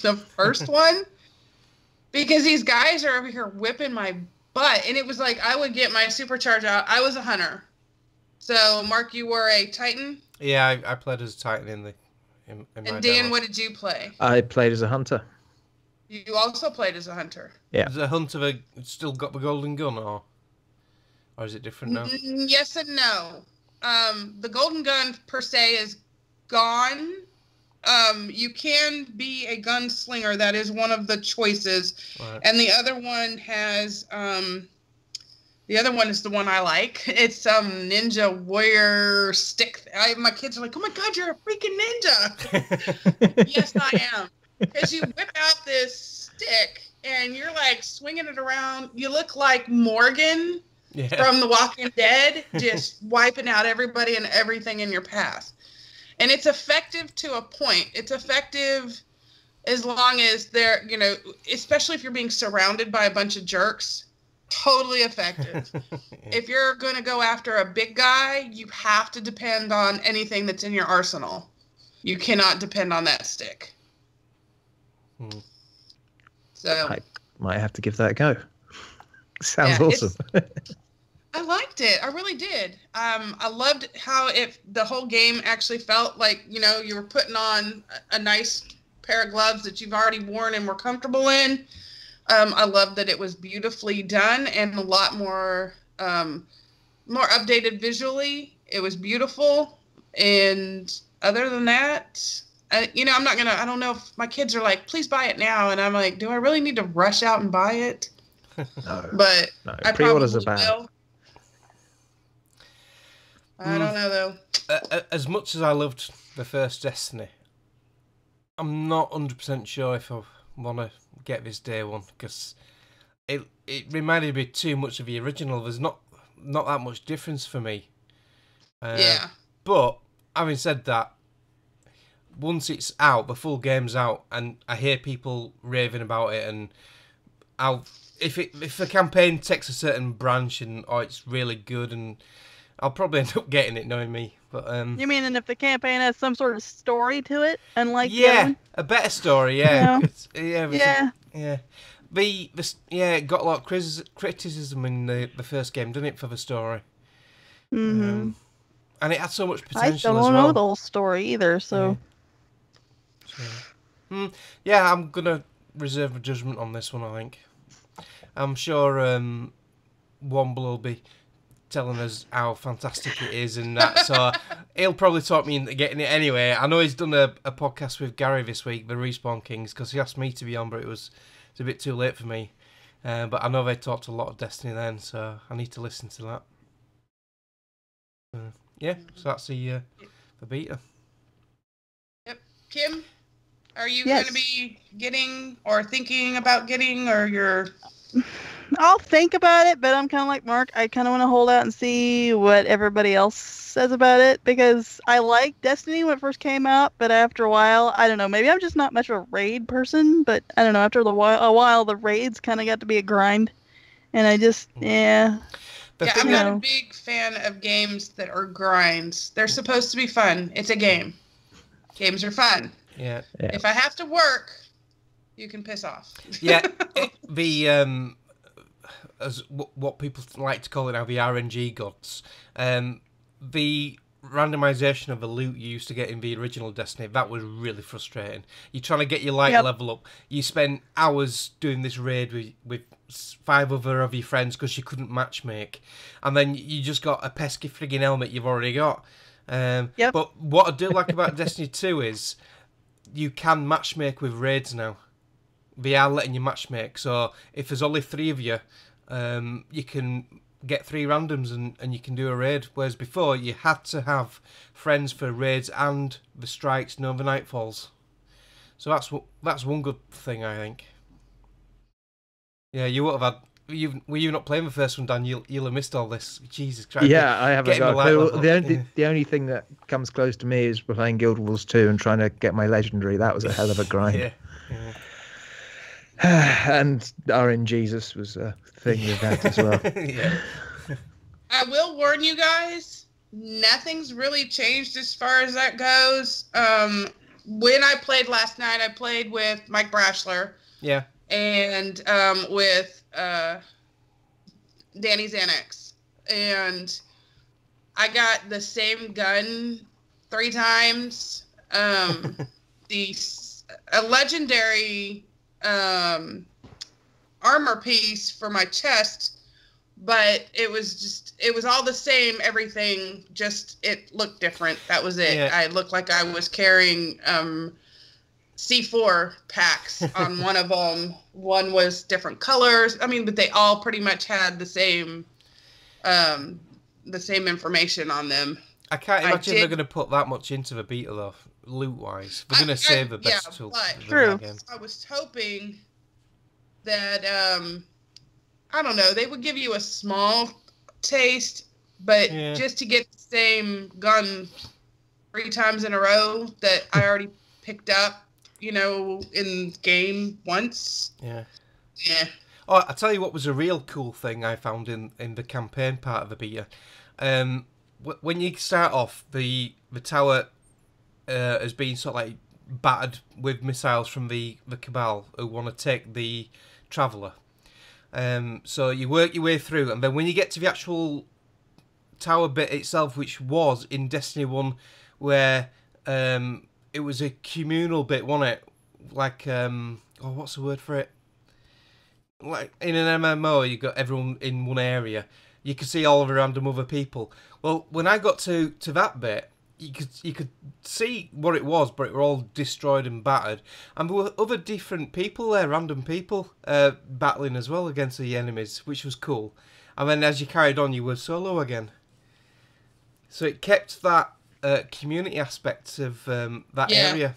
Speaker 3: the first one. Because these guys are over here whipping my butt. And it was like I would get my supercharge out. I was a hunter. So, Mark, you were a Titan?
Speaker 2: Yeah, I played as a Titan in my
Speaker 3: And Dan,
Speaker 2: demo.
Speaker 3: what did you play?
Speaker 8: I played as a hunter.
Speaker 3: You also played as a hunter.
Speaker 8: Yeah.
Speaker 2: Is the hunter still got the golden gun, or is it different now?
Speaker 3: Yes and no. The golden gun, per se, is gone. You can be a gunslinger. That is one of the choices.
Speaker 2: Right.
Speaker 3: And the other one has... the other one is the one I like. It's some ninja warrior stick. My kids are like, oh my God, you're a freaking ninja. Yes, I am. Because you whip out this stick and you're like swinging it around. You look like Morgan from The Walking Dead, just wiping out everybody and everything in your path. And it's effective to a point. It's effective as long as they're, especially if you're being surrounded by a bunch of jerks. Totally effective. If you're going to go after a big guy, you have to depend on anything that's in your arsenal. You cannot depend on that stick. So
Speaker 8: I might have to give that a go. Sounds awesome.
Speaker 3: I liked it. I really did. I loved how the whole game actually felt like, you were putting on a nice pair of gloves that you've already worn and were comfortable in. I loved that it was beautifully done and a lot more updated visually. It was beautiful. And other than that, I don't know if my kids are like, please buy it now. And I'm like, do I really need to rush out and buy it?
Speaker 8: No.
Speaker 3: But
Speaker 8: No,
Speaker 3: I
Speaker 8: pre-orders
Speaker 3: probably
Speaker 8: are bad.
Speaker 3: will. I don't know, though.
Speaker 2: As much as I loved the first Destiny, I'm not 100% sure if I want to get this day one, because it reminded me too much of the original. There's not that much difference for me.
Speaker 3: Yeah.
Speaker 2: But having said that, once it's out, the full game's out, and I hear people raving about it, and if the campaign takes a certain branch and it's really good, and I'll probably end up getting it, knowing me. But
Speaker 1: You mean, and if the campaign has some sort of story to it, unlike the other
Speaker 2: yeah,
Speaker 1: one?
Speaker 2: a better story, yeah.
Speaker 1: Yeah.
Speaker 2: It got a lot of criticism in the first game, didn't it, for the story?
Speaker 1: Mm-hmm.
Speaker 2: And it had so much
Speaker 1: I
Speaker 2: potential
Speaker 1: still
Speaker 2: as
Speaker 1: don't
Speaker 2: well.
Speaker 1: know the whole story either, so...
Speaker 2: Yeah, I'm going to reserve a judgment on this one, I think. I'm sure Womble will be telling us how fantastic it is and that, so he'll probably talk me into getting it anyway. I know he's done a podcast with Gary this week, the Respawn Kings, because he asked me to be on, but it was a bit too late for me. But I know they talked a lot of Destiny then, so I need to listen to that. Yeah, so that's the beta.
Speaker 3: Yep. Kim, are you
Speaker 1: Yes.
Speaker 3: going to be getting or thinking about getting, or you're...
Speaker 1: I'll think about it, but I'm kind of like Mark. I kind of want to hold out and see what everybody else says about it, because I liked Destiny when it first came out, but after a while, I don't know, maybe I'm just not much of a raid person, but I don't know, after a while, the raids kind of got to be a grind, and I just, yeah.
Speaker 3: Yeah, I'm not a big fan of games that are grinds. They're supposed to be fun. It's a game. Games are fun.
Speaker 2: Yeah.
Speaker 3: If I have to work, you can piss off.
Speaker 2: Yeah, as what people like to call it now, the RNG gods. The randomization of the loot you used to get in the original Destiny, that was really frustrating. You're trying to get your light level up. You spent hours doing this raid with 5 other of your friends because you couldn't matchmake, and then you just got a pesky frigging helmet you've already got. But what I do like about Destiny 2 is you can matchmake with raids now. They are letting you matchmake, so if there's only 3 of you, you can get 3 randoms and you can do a raid, whereas before you had to have friends for raids and the strikes and the nightfalls. So that's one good thing, I think. Yeah, you would have had. Were you not playing the first one, Dan? You'll have missed all this. Jesus Christ.
Speaker 8: Yeah, I haven't got the only thing that comes close to me is playing Guild Wars 2 and trying to get my legendary. That was a hell of a grind.
Speaker 2: Yeah.
Speaker 8: And RNGesus was a thing with that as well.
Speaker 2: Yeah.
Speaker 3: I will warn you guys, nothing's really changed as far as that goes. When I played last night, I played with Mike Brashler.
Speaker 2: Yeah.
Speaker 3: And with Danny Xanax. And I got the same gun 3 times. A legendary armor piece for my chest, but it was all the same, everything, just it looked different. That was it. I looked like I was carrying C4 packs on one of them. One was different colors. I mean, but they all pretty much had the same information on them.
Speaker 2: I can't imagine they're going to put that much into the beta, though, loot-wise. They're going to save the best tool.
Speaker 1: True.
Speaker 3: I was hoping that, I don't know, they would give you a small taste, but just to get the same gun 3 times in a row that I already picked up, in game once.
Speaker 2: Yeah.
Speaker 3: Yeah.
Speaker 2: Oh, I'll tell you what was a real cool thing I found in the campaign part of the beta. When you start off, the tower has been sort of like battered with missiles from the Cabal who want to take the Traveller. So you work your way through, and then when you get to the actual tower bit itself, which was in Destiny 1, where it was a communal bit, wasn't it? Like, what's the word for it? Like in an MMO, you got everyone in one area. You could see all of the random other people. Well, when I got to that bit, you could see what it was, but it were all destroyed and battered. And there were other different people there, random people, battling as well against the enemies, which was cool. And then as you carried on, you were solo again. So it kept that community aspect of that area.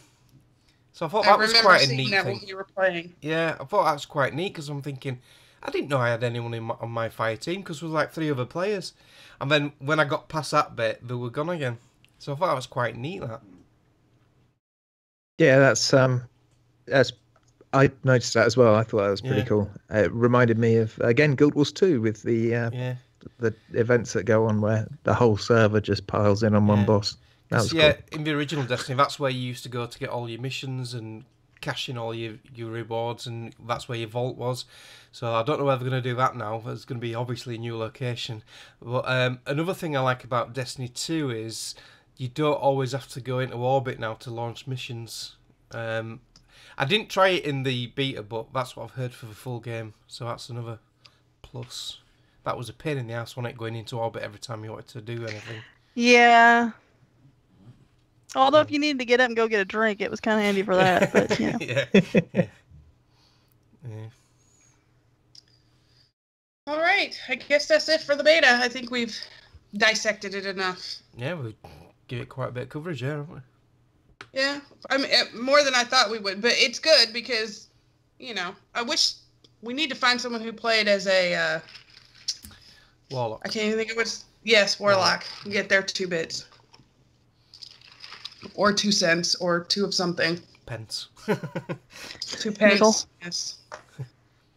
Speaker 2: So I thought that was quite a neat thing.
Speaker 3: When you were playing.
Speaker 2: Yeah, I thought that was quite neat, because I'm thinking, I didn't know I had anyone on my fire team, because there was like 3 other players. And then when I got past that bit, they were gone again. So I thought that was quite neat, that.
Speaker 8: Yeah, that's I noticed that as well. I thought that was pretty cool. It reminded me of, again, Guild Wars 2 with the events that go on where the whole server just piles in on one boss. That was cool.
Speaker 2: In the original Destiny, that's where you used to go to get all your missions and cash in all your rewards, and that's where your vault was. So I don't know whether they're going to do that now. There's going to be obviously a new location. But another thing I like about Destiny 2 is you don't always have to go into orbit now to launch missions. I didn't try it in the beta, but that's what I've heard for the full game. So that's another plus. That was a pain in the ass, wasn't it, going into orbit every time you wanted to do anything?
Speaker 1: Yeah. Although if you needed to get up and go get a drink, it was kind of handy for that. But,
Speaker 2: yeah.
Speaker 3: right. I guess that's it for the beta. I think we've dissected it enough.
Speaker 2: Yeah, we give it quite a bit of coverage, yeah, haven't we?
Speaker 3: Yeah, I mean, more than I thought we would. But it's good because, I wish we need to find someone who played as a...
Speaker 2: Warlock.
Speaker 3: I can't even think of what's... Yes, Warlock. Get their 2 bits. Or 2 cents, or 2 of something.
Speaker 2: Pence.
Speaker 3: 2 pence.
Speaker 1: Nickel.
Speaker 3: Yes.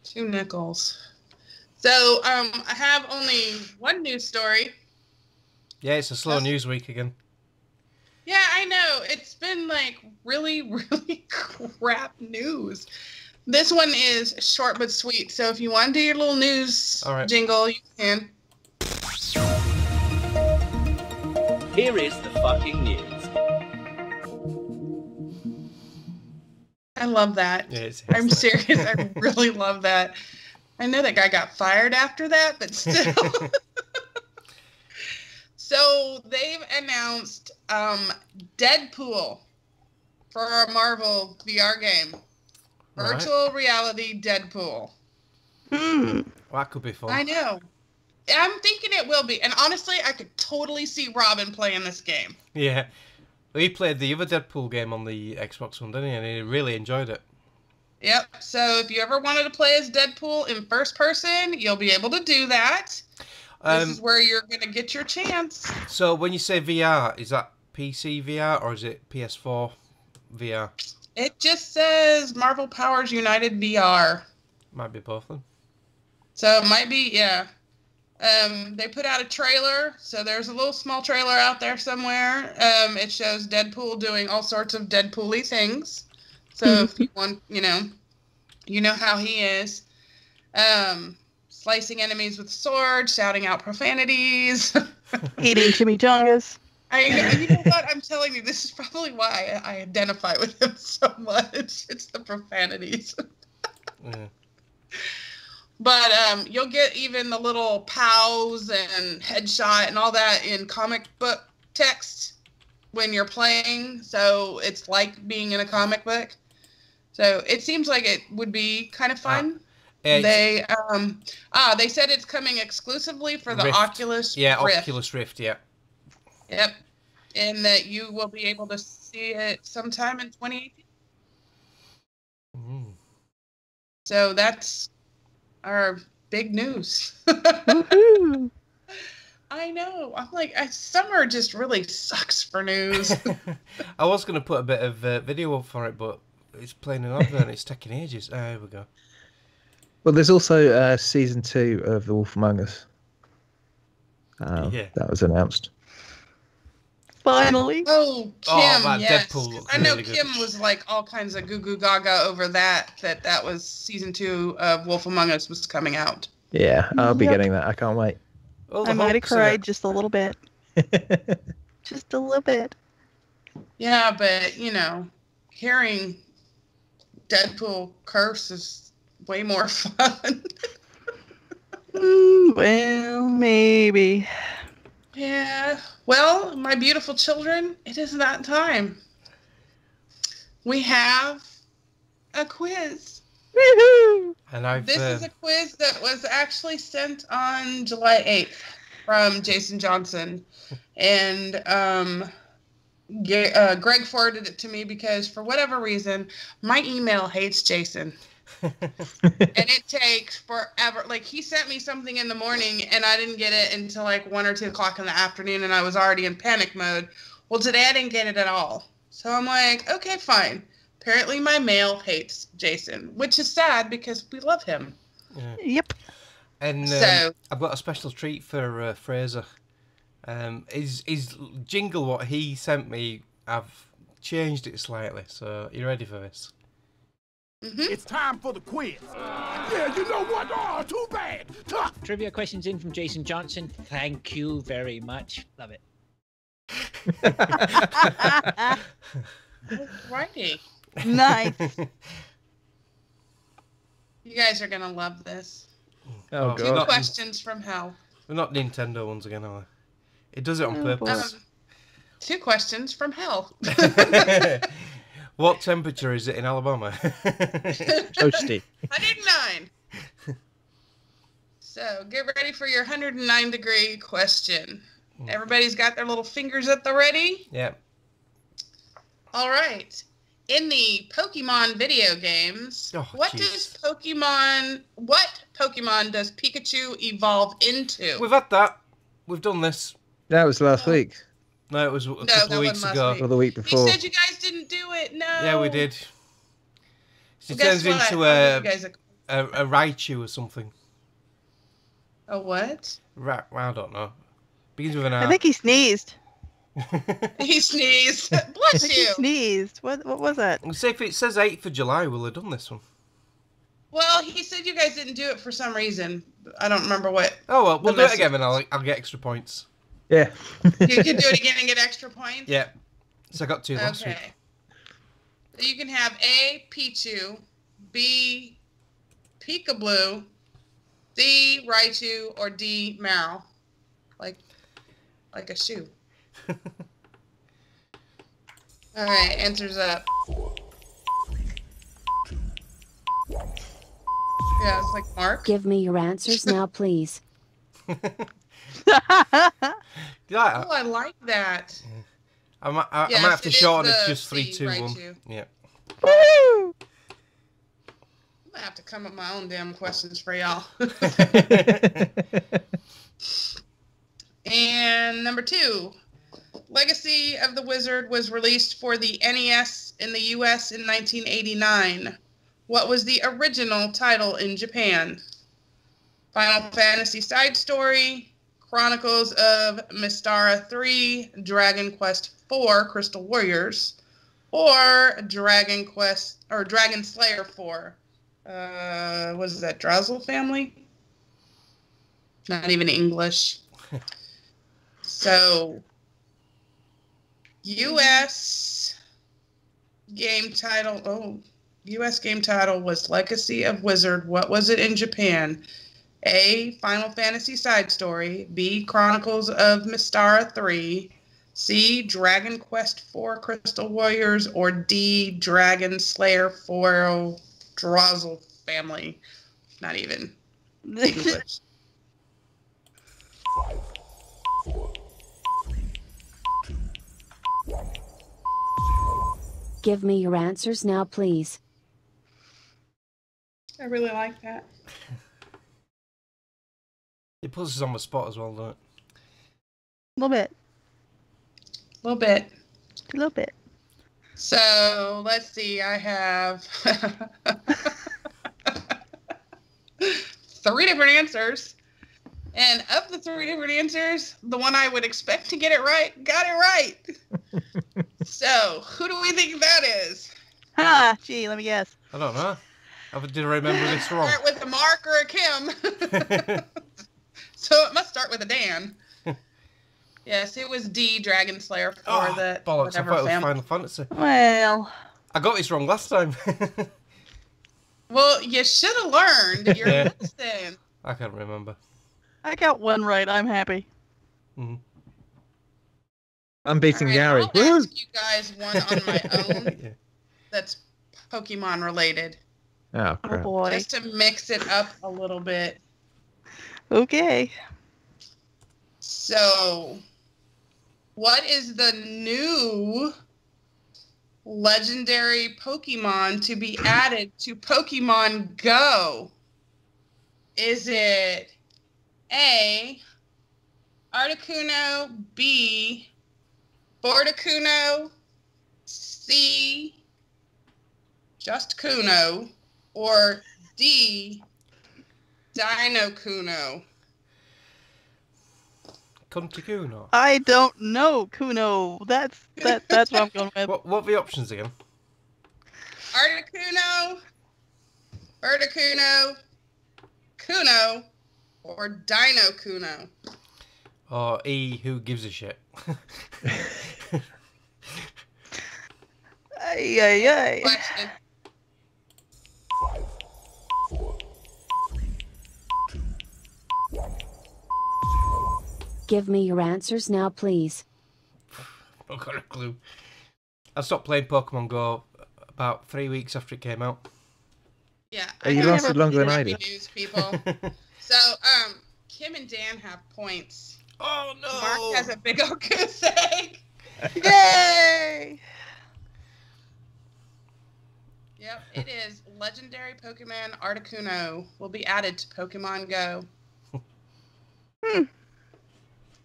Speaker 3: 2 nickels. So, I have only one news story.
Speaker 2: Yeah, it's a slow news week again.
Speaker 3: Yeah, I know. It's been like really, really crap news. This one is short but sweet. So if you want to do your little news jingle, you can.
Speaker 6: Here is the fucking news.
Speaker 3: I love that.
Speaker 2: Yeah,
Speaker 3: I'm serious. I really love that. I know that guy got fired after that, but still. So they've announced Deadpool for our Marvel VR game. Virtual reality Deadpool.
Speaker 2: Well, that could be fun.
Speaker 3: I know. I'm thinking it will be. And honestly, I could totally see Robin playing this game.
Speaker 2: Yeah. Well, he played the other Deadpool game on the Xbox One, didn't he? And he really enjoyed it.
Speaker 3: Yep. So if you ever wanted to play as Deadpool in first person, you'll be able to do that. This is where you're going to get your chance.
Speaker 2: So when you say VR, is that PC VR or is it PS4 VR?
Speaker 3: It just says Marvel Powers United VR.
Speaker 2: Might be both of them.
Speaker 3: So it might be, yeah. They put out a trailer, so there's a little small trailer out there somewhere. It shows Deadpool doing all sorts of Deadpool-y things. So if you want, you know how he is. Slicing enemies with swords, shouting out profanities.
Speaker 1: Eating chimichangas.
Speaker 3: You know what? I'm telling you, this is probably why I identify with him so much. It's the profanities.
Speaker 2: Yeah.
Speaker 3: But you'll get even the little pows and headshot and all that in comic book text when you're playing. So it's like being in a comic book. So it seems like it would be kind of fun. They said it's coming exclusively for the Oculus Rift.
Speaker 2: Yeah, Oculus Rift, yeah.
Speaker 3: Yep. And that you will be able to see it sometime in 2018.
Speaker 2: Mm.
Speaker 3: So that's our big news. I know. I'm like, summer just really sucks for news.
Speaker 2: I was going to put a bit of video up for it, but it's playing an advert and it's taking ages. Here we go.
Speaker 8: Well, there's also season 2 of The Wolf Among Us. That was announced.
Speaker 1: Finally.
Speaker 3: Oh, Kim, yes.
Speaker 2: Deadpool looks
Speaker 3: I know
Speaker 2: really
Speaker 3: Kim
Speaker 2: good.
Speaker 3: was like all kinds of goo goo gaga over that was season 2 of Wolf Among Us was coming out.
Speaker 8: Yeah, I'll be getting that. I can't wait.
Speaker 1: I might have cried just a little bit. Just a little bit.
Speaker 3: Yeah, but, hearing Deadpool curse is way more fun.
Speaker 1: Well, maybe.
Speaker 3: Yeah. Well, my beautiful children, it is that time. We have a quiz.
Speaker 1: Woohoo!
Speaker 2: And
Speaker 3: This is a quiz that was actually sent on July 8th from Jason Johnson. And Greg forwarded it to me because for whatever reason, my email hates Jason. And it takes forever. Like, he sent me something in the morning and I didn't get it until like 1 or 2 o'clock in the afternoon and I was already in panic mode. Well, today I didn't get it at all. So I'm like, okay, fine. Apparently my mail hates Jason, which is sad because we love him.
Speaker 2: Yeah.
Speaker 1: Yep.
Speaker 2: And
Speaker 3: So-
Speaker 2: I've got a special treat for Fraser. His jingle, what he sent me, I've changed it slightly. So, you ready for this?
Speaker 3: Mm-hmm.
Speaker 9: It's time for the quiz. Yeah, you know what? Oh, too bad.
Speaker 10: Trivia questions in from Jason Johnson. Thank you very much. Love it.
Speaker 3: Righty.
Speaker 1: Nice.
Speaker 3: You guys are going to love this.
Speaker 8: Oh,
Speaker 3: Two
Speaker 8: God.
Speaker 3: questions from hell.
Speaker 2: We're not Nintendo ones again, are we? It does it on purpose.
Speaker 3: 2 questions from hell.
Speaker 2: What temperature is it in Alabama?
Speaker 8: Toasty.
Speaker 3: 109. So get ready for your 109-degree question. Everybody's got their little fingers at the ready?
Speaker 2: Yeah.
Speaker 3: All right. In the Pokemon video games, what Pokemon does Pikachu evolve into?
Speaker 2: We've had that. We've done this.
Speaker 8: That was last week.
Speaker 2: No, it was a couple of weeks ago.
Speaker 8: Or the week before.
Speaker 3: You said you guys didn't do it. No.
Speaker 2: Yeah, we did. She
Speaker 3: Well,
Speaker 2: turns
Speaker 3: guess
Speaker 2: into
Speaker 3: what? I'll give you guys
Speaker 2: a Raichu or something.
Speaker 3: a what?
Speaker 2: I don't know. Begins with an R.
Speaker 1: I think he sneezed.
Speaker 3: He sneezed.
Speaker 1: I
Speaker 3: Bless
Speaker 1: think he
Speaker 3: you.
Speaker 1: sneezed. What was that?
Speaker 2: Let's see if it says 8th of July, we'll have done this one.
Speaker 3: Well, he said you guys didn't do it for some reason. I don't remember what.
Speaker 2: Oh, well, we'll
Speaker 3: the
Speaker 2: do it
Speaker 3: message-
Speaker 2: again and I'll get extra points.
Speaker 8: Yeah.
Speaker 3: You can do it again and get extra points?
Speaker 2: Yeah. So I got 2 last week.
Speaker 3: Okay. So you can have A, Pichu, B, Peekaboo, C, Raichu, or D, Meryl. Like a shoe. All right, answers up. Yeah, it's like Mark.
Speaker 11: Give me your answers now, please.
Speaker 2: Do you like that?
Speaker 3: Oh, I like that.
Speaker 2: I might
Speaker 3: Yes,
Speaker 2: have to
Speaker 3: it
Speaker 2: shorten
Speaker 3: is
Speaker 2: it to
Speaker 3: the
Speaker 2: just 3,
Speaker 3: C,
Speaker 2: 2, 1.
Speaker 3: Raichu.
Speaker 2: Yeah.
Speaker 1: Woo!
Speaker 3: I'm gonna have to come up with my own damn questions for y'all. And number 2, Legacy of the Wizard was released for the NES in the US in 1989. What was the original title in Japan? Final Fantasy Side Story, Chronicles of Mystara 3, Dragon Quest IV, Crystal Warriors, or Dragon Slayer 4. What is that, Drazzle family? Not even English. So, U.S. game title was Legacy of Wizard. What was it in Japan? A, Final Fantasy Side Story. B, Chronicles of Mystara 3. C, Dragon Quest IV, Crystal Warriors. Or D, Dragon Slayer 4, Drazzle family. Not even English.
Speaker 11: Give me your answers now, please.
Speaker 3: I really like that.
Speaker 2: It puts us on the spot as well, doesn't it?
Speaker 1: A little bit.
Speaker 3: A little bit.
Speaker 1: A little bit.
Speaker 3: So let's see. I have 3 different answers. And of the 3 different answers, the one I would expect to get it right, got it right. So, who do we think that is?
Speaker 1: Ha! Gee, let me guess.
Speaker 2: I don't know. Did I remember this wrong?
Speaker 3: Start with a Mark or a Kim. So it must start with a Dan. Yes, it was D, Dragon Slayer 4.
Speaker 2: Bollocks, I thought it was Final Fantasy.
Speaker 1: Well,
Speaker 2: I got this wrong last time.
Speaker 3: Well, you should have learned. You're
Speaker 2: Yeah.
Speaker 3: listening.
Speaker 2: I can't remember.
Speaker 1: I got 1 right. I'm happy.
Speaker 2: Mm-hmm.
Speaker 8: I'm beating
Speaker 3: All
Speaker 8: Gary.
Speaker 3: right, I'll
Speaker 8: Woo!
Speaker 3: ask you guys one on my own
Speaker 2: Yeah.
Speaker 3: that's Pokemon related.
Speaker 8: Oh,
Speaker 1: Oh
Speaker 8: crap.
Speaker 1: boy.
Speaker 3: Just to mix it up a little bit.
Speaker 1: Okay.
Speaker 3: So, what is the new legendary Pokemon to be added to Pokemon Go? Is it A, Articuno, B, Bordacuno, C, just Kuno, or D, Dinocuno?
Speaker 2: Conticuno.
Speaker 1: I don't know, Kuno. That's what I'm going with.
Speaker 2: What are the options again?
Speaker 3: Articuno, Verticuno, Kuno, or Dinocuno?
Speaker 2: Or E, who gives a shit?
Speaker 1: Ay, ay, ay.
Speaker 3: Question.
Speaker 11: Give me your answers now, please.
Speaker 2: I've got a clue. I stopped playing Pokemon Go about 3 weeks after it came out.
Speaker 3: Yeah.
Speaker 8: Oh, you
Speaker 3: have
Speaker 8: lasted longer than I
Speaker 3: breaking
Speaker 8: did.
Speaker 3: news, people. So, Kim and Dan have points.
Speaker 2: Oh no!
Speaker 3: Mark has a big old goose egg.
Speaker 1: Yay!
Speaker 3: Yep, it is legendary Pokemon Articuno will be added to Pokemon Go.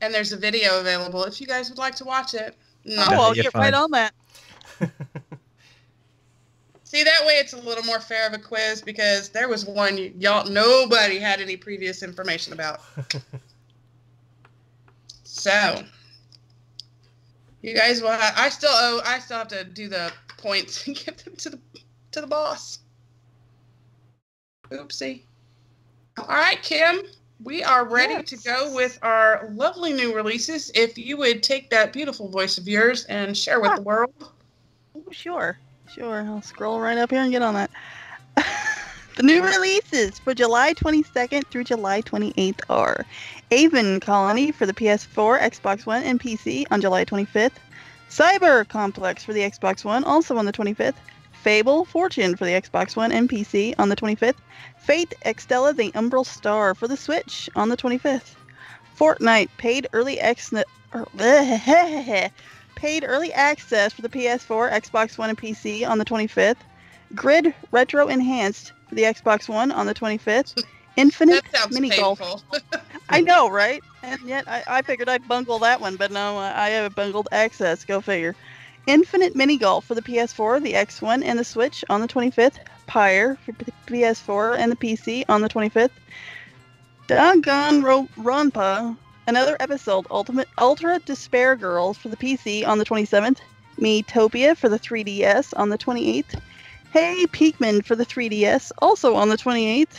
Speaker 3: And there's a video available if you guys would like to watch it. No.
Speaker 1: Oh, I'll get right on that.
Speaker 3: See, that way it's a little more fair of a quiz because there was one y'all nobody had any previous information about. So, you guys will. I still have to do the points and give them to the boss. Oopsie. All right, Kim, we are ready to go with our lovely new releases. If you would take that beautiful voice of yours and share with the world.
Speaker 1: Sure. I'll scroll right up here and get on that. The new releases for July 22nd through July 28th are Avon Colony for the PS4, Xbox One, and PC on July 25th. Cyber Complex for the Xbox One, also on the 25th. Fable Fortune for the Xbox One and PC on the 25th. Fate Extella the Umbral Star for the Switch on the 25th. Fortnite paid early access for the PS4, Xbox One, and PC on the 25th. Grid Retro Enhanced for the Xbox One on the 25th. Infinite Mini Golf. I know, right? And yet I figured I'd bungle that one, but no, I have bungled access. Go figure. Infinite Mini Golf for the PS4, the X1, and the Switch on the 25th. Pyre for the PS4 and the PC on the 25th. Danganronpa, another episode, Ultra Despair Girls for the PC on the 27th. Miitopia for the 3DS on the 28th. Hey Pikmin for the 3DS, also on the 28th.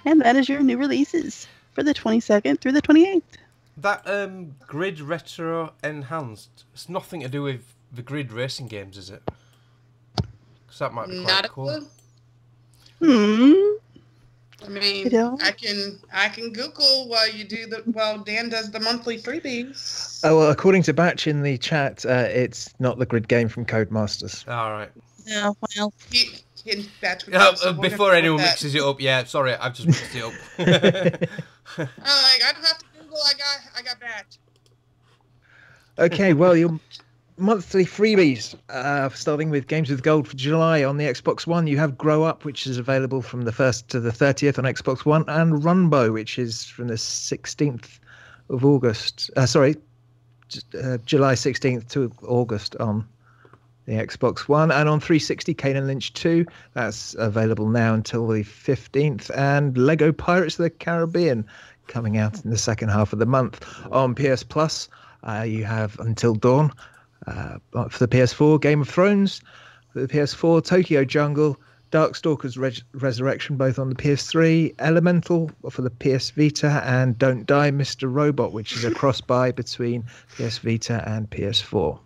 Speaker 1: And that is your new releases for the 22nd through the 28th.
Speaker 2: That Grid Retro Enhanced, it's nothing to do with the Grid racing games, is it? Because that might be quite cool.
Speaker 3: I mean, I can Google while Dan does the monthly freebies.
Speaker 8: Oh, well, according to Batch in the chat, it's not the Grid game from Codemasters.
Speaker 2: All right.
Speaker 1: Yeah, well.
Speaker 2: Before anyone mixes it up, yeah, sorry, I've just mixed it up.
Speaker 3: I don't have to Google. I got Batch.
Speaker 8: Okay, well, your monthly freebies, starting with Games with Gold for July on the Xbox One, you have Grow Up, which is available from the 1st to the 30th on Xbox One, and Runbow, which is from the 16th of August. July 16th to August on the Xbox One, and on 360, Kane and Lynch 2. That's available now until the 15th, and Lego Pirates of the Caribbean coming out in the second half of the month. On PS Plus, you have Until Dawn. For the PS4, Game of Thrones. For the PS4, Tokyo Jungle, Darkstalkers Resurrection, both on the PS3, Elemental for the PS Vita, and Don't Die, Mr. Robot, which is a cross-buy between PS Vita and PS4.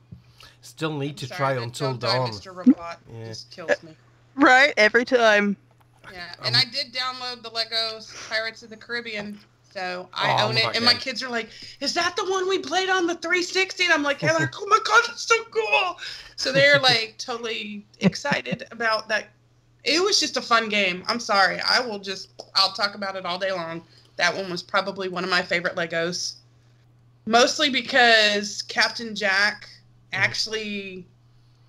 Speaker 2: Still need to try Until Dawn.
Speaker 3: Mr. Robot just kills me.
Speaker 1: Right, every time.
Speaker 3: Yeah, and I did download the Legos Pirates of the Caribbean, so I own it. And my kids are like, "Is that the one we played on the 360?" And I'm like, "Oh my god, it's so cool!" So they're like totally excited about that. It was just a fun game. I'm sorry. I'll talk about it all day long. That one was probably one of my favorite Legos, mostly because Captain Jack actually,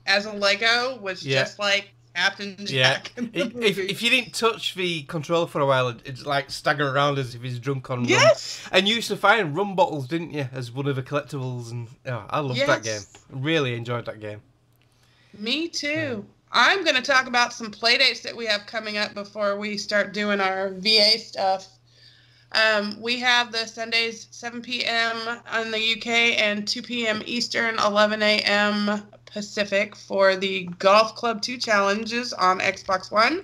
Speaker 3: as a Lego, was just like Captain Jack.
Speaker 2: Yeah. If you didn't touch the controller for a while, it's like stagger around as if he's drunk on rum. And you used to find rum bottles, didn't you, as one of the collectibles? And I loved that game. Really enjoyed that game.
Speaker 3: Me too. I'm going to talk about some playdates that we have coming up before we start doing our VA stuff. We have the Sundays 7 p.m. in the UK and 2 p.m. Eastern, 11 a.m. Pacific for the Golf Club 2 challenges on Xbox One.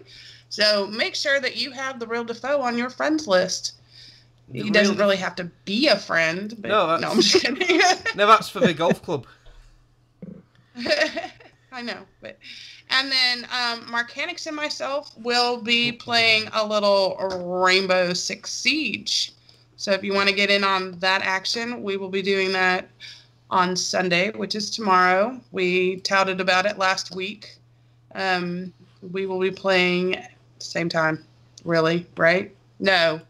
Speaker 3: So make sure that you have the Real Defoe on your friends list. He doesn't really have to be a friend. But no, I'm just kidding.
Speaker 2: No, that's for the Golf Club.
Speaker 3: I know, but... And then Marcanix and myself will be playing a little Rainbow Six Siege. So if you want to get in on that action, we will be doing that on Sunday, which is tomorrow. We touted about it last week. We will be playing at the same time. Really? Right? No.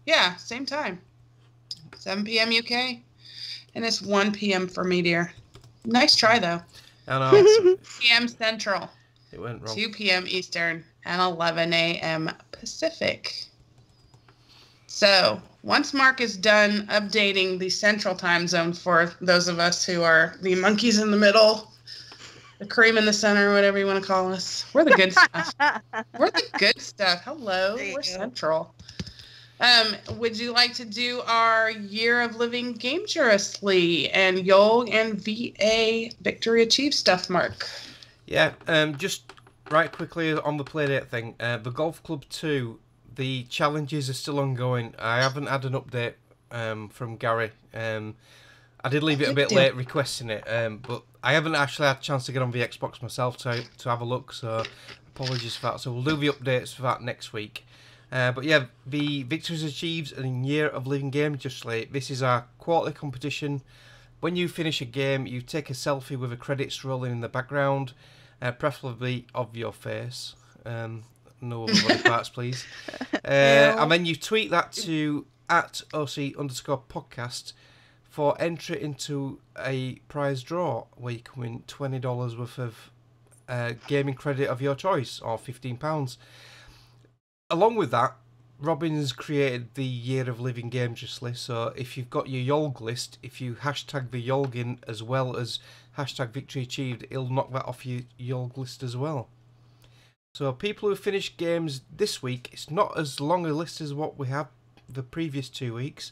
Speaker 3: Yeah, same time. 7 p.m. UK, and it's 1 p.m. for me, dear. Nice try, though.
Speaker 2: I know.
Speaker 3: 6 p.m. Central.
Speaker 2: It went wrong.
Speaker 3: 2 p.m. Eastern, and 11 a.m. Pacific. So, once Mark is done updating the Central Time Zone for those of us who are the monkeys in the middle, the cream in the center, whatever you want to call us. We're the good stuff. We're the good stuff. Hello, we're Central. Would you like to do our Year of Living Dangerously and Yol and VA Victory Achieved stuff, Mark?
Speaker 2: Yeah, just right quickly on the Playdate thing. The Golf Club 2, the challenges are still ongoing. I haven't had an update from Gary. I did leave it a bit late requesting it, but I haven't actually had a chance to get on the Xbox myself to have a look, so apologies for that. So we'll do the updates for that next week. But yeah, the Victories Achieved in Year of Living Dangerously. This is our quarterly competition. When you finish a game, you take a selfie with the credits rolling in the background, preferably of your face. No other body parts, please. And then you tweet that to @OC_podcast for entry into a prize draw where you can win $20 worth of gaming credit of your choice, or £15. Along with that, Robin's created the Year of Living Dangerously, so if you've got your YOLG list, if you hashtag the YOLG in as well as hashtag Victory Achieved, it'll knock that off your YOLG list as well. So people who finish games this week, it's not as long a list as what we have the previous 2 weeks.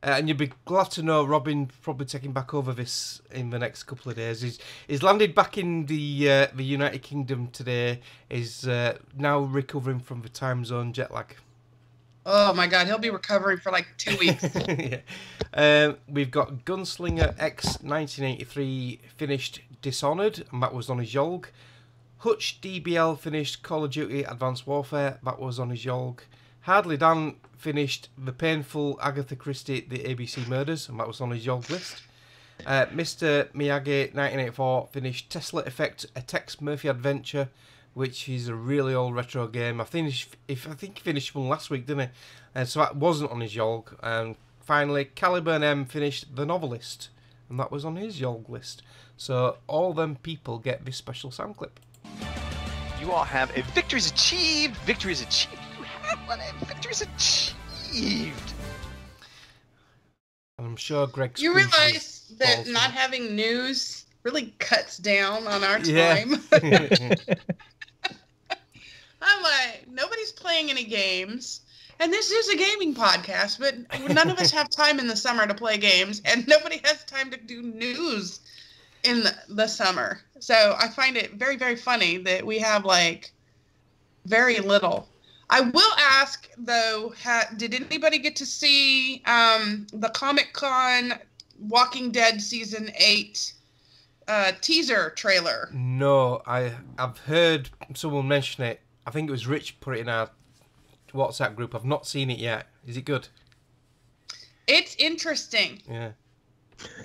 Speaker 2: And you'll be glad to know Robin probably taking back over this in the next couple of days. He's landed back in the United Kingdom today. He's now recovering from the time zone jet lag.
Speaker 3: Oh my God, he'll be recovering for like 2 weeks.
Speaker 2: Yeah. We've got Gunslinger X 1983 finished Dishonored, and that was on his YOLG. Hutch DBL finished Call of Duty Advanced Warfare, that was on his YOLG. Hardly Dan finished The Painful Agatha Christie, The ABC Murders, and that was on his YOLG list. Mr. Miyagi 1984 finished Tesla Effect, A Tex Murphy Adventure, which is a really old retro game. I think he finished one last week, didn't he? So that wasn't on his YOLG. And finally, Caliburn M finished The Novelist, and that was on his YOLG list. So all them people get this special sound clip.
Speaker 12: You all have a Victories Achieved! Victories Achieved! Victories Achieved!
Speaker 2: And I'm sure Greg's...
Speaker 3: You realize that not having news really cuts down on our time?
Speaker 2: Yeah.
Speaker 3: I'm like, nobody's playing any games. And this is a gaming podcast, but none of us have time in the summer to play games, and nobody has time to do news in the summer. So I find it very, very funny that we have, like, very little. I will ask, though, did anybody get to see the Comic-Con Walking Dead Season 8 teaser trailer?
Speaker 2: No, I've heard someone mention it. I think it was Rich put it in our WhatsApp group. I've not seen it yet. Is it good?
Speaker 3: It's interesting.
Speaker 2: Yeah.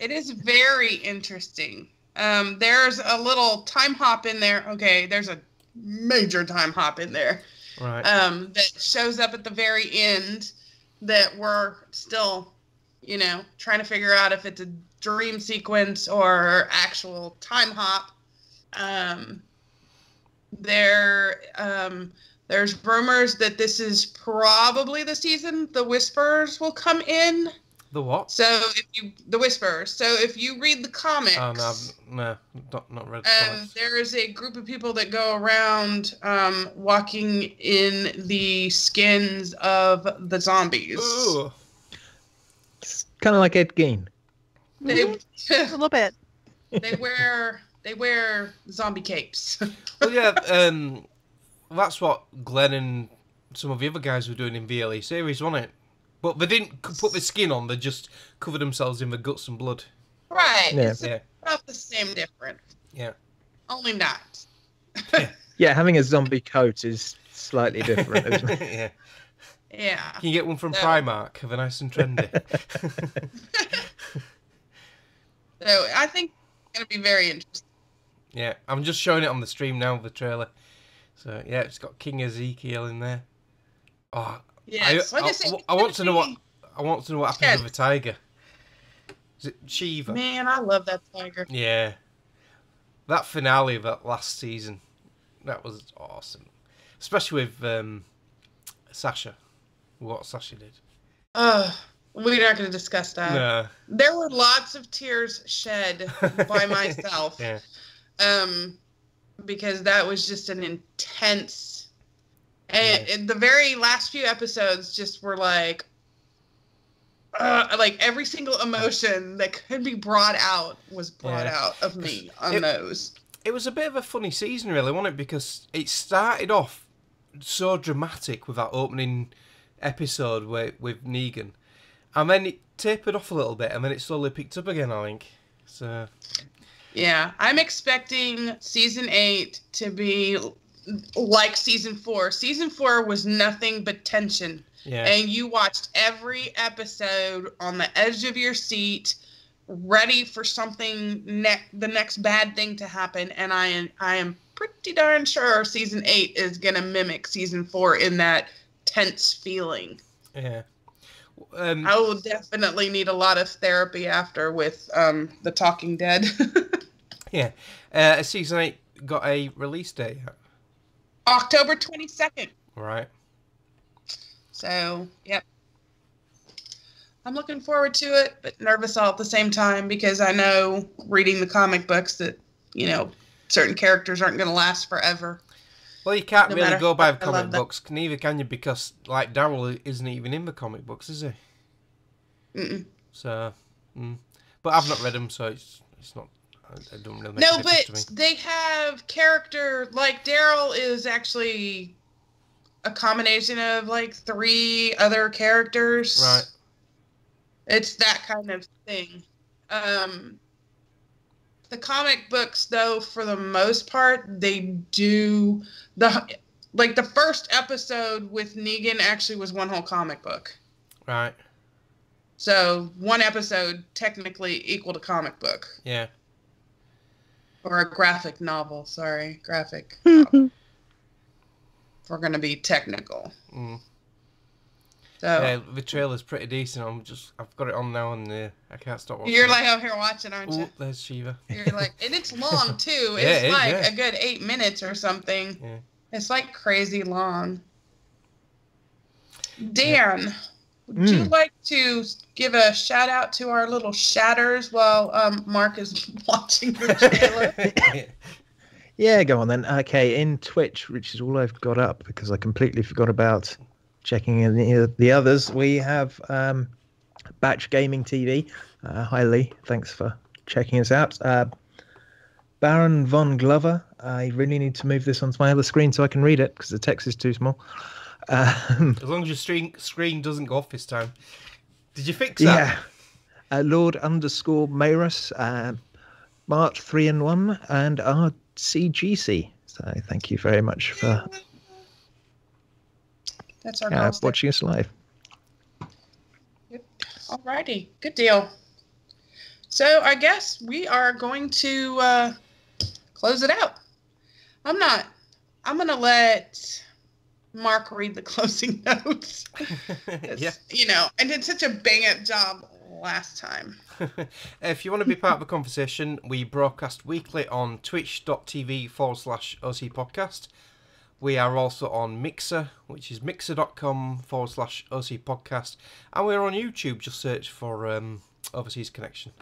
Speaker 3: It is very interesting. There's a little time hop in there. Okay, there's a major time hop in there.
Speaker 2: Right.
Speaker 3: That shows up at the very end that we're still, trying to figure out if it's a dream sequence or actual time hop. There's rumors that this is probably the season the Whispers will come in.
Speaker 2: The what?
Speaker 3: The Whispers. So if you read the comics,
Speaker 2: no, not read the comics.
Speaker 3: There is a group of people that go around walking in the skins of the zombies.
Speaker 2: Ooh.
Speaker 8: It's kind of like Ed Gein.
Speaker 1: A little bit.
Speaker 3: They wear zombie capes.
Speaker 2: Well, yeah, that's what Glenn and some of the other guys were doing in VLE series, wasn't it? But they didn't put the skin on, they just covered themselves in the guts and blood.
Speaker 3: Right.
Speaker 8: Yeah.
Speaker 3: It's about the same difference.
Speaker 2: Yeah.
Speaker 3: Only not.
Speaker 8: Yeah, having a zombie coat is slightly different, isn't it?
Speaker 2: Yeah.
Speaker 3: Yeah.
Speaker 2: Can you get one from Primark? They're nice and trendy.
Speaker 3: So I think it's going to be very interesting.
Speaker 2: Yeah, I'm just showing it on the stream now, the trailer. So, yeah, it's got King Ezekiel in there. Oh,
Speaker 3: Yes.
Speaker 2: I want to know what happens with the tiger. Is it Shiva?
Speaker 3: Man, I love that tiger.
Speaker 2: Yeah. That finale of that last season, that was awesome. Especially with Sasha. What Sasha did.
Speaker 3: We're not going to discuss that.
Speaker 2: No.
Speaker 3: There were lots of tears shed by myself.
Speaker 2: Yeah.
Speaker 3: Because that was just an intense... And the very last few episodes just were like every single emotion that could be brought out was brought out of me on those.
Speaker 2: It was a bit of a funny season, really, wasn't it? Because it started off so dramatic with that opening episode with Negan, and then it tapered off a little bit, and then it slowly picked up again, I think. So,
Speaker 3: yeah, I'm expecting season 8 to be like season 4. Season 4 was nothing but tension.
Speaker 2: Yeah.
Speaker 3: And you watched every episode on the edge of your seat, ready for something the next bad thing to happen. And I am pretty darn sure season 8 is gonna mimic season 4 in that tense feeling.
Speaker 2: Yeah.
Speaker 3: I will definitely need a lot of therapy after with The Talking Dead.
Speaker 2: Yeah. Season 8 got a release date.
Speaker 3: October 22nd.
Speaker 2: Right.
Speaker 3: So, yep. I'm looking forward to it, but nervous all at the same time because I know reading the comic books that, certain characters aren't going to last forever.
Speaker 2: Well, you can't really go by the comic books, neither can you, because, like, Daryl isn't even in the comic books, is he?
Speaker 3: Mm-mm.
Speaker 2: So, but I've not read them, so it's not... I don't really make
Speaker 3: No,
Speaker 2: a difference to me.
Speaker 3: but they have character... Like, Daryl is actually a combination of, like, 3 other characters.
Speaker 2: Right.
Speaker 3: It's that kind of thing. The comic books, though, for the most part, they do... the first episode with Negan actually was one whole comic book.
Speaker 2: Right.
Speaker 3: So, one episode technically equaled a comic book.
Speaker 2: Yeah.
Speaker 3: Or a graphic novel, sorry. Graphic novel. If we're going to be technical. So,
Speaker 2: yeah, the trailer's pretty decent. I've got it on now and I can't stop watching.
Speaker 3: You're like out here watching, aren't you?
Speaker 2: Oh, there's Shiva.
Speaker 3: You're like, and it's long too.
Speaker 2: Yeah,
Speaker 3: It's a good 8 minutes or something.
Speaker 2: Yeah.
Speaker 3: It's like crazy long. Dan, would you like to give a shout out to our little shatters while Mark is watching the trailer?
Speaker 8: Yeah, go on then. Okay, in Twitch, which is all I've got up because I completely forgot about checking in the others, we have Batch Gaming TV. Hi Lee, thanks for checking us out. Baron Von Glover, I really need to move this onto my other screen so I can read it because the text is too small.
Speaker 2: As long as your screen doesn't go off this time. Did you fix that?
Speaker 8: Yeah. Lord _ Mayrus, Mart 3-in-1, and RCGC. So thank you very much for
Speaker 3: That's our girls
Speaker 8: watching us live.
Speaker 3: Alrighty, good deal. So I guess we are going to close it out. I'm gonna let Mark read the closing notes.
Speaker 2: Yeah.
Speaker 3: I did such a bang-up job last time.
Speaker 2: If you want to be part of the conversation, we broadcast weekly on twitch.tv/OC podcast. We are also on Mixer, which is mixer.com/OC podcast. And we're on YouTube, just search for Overseas Connection.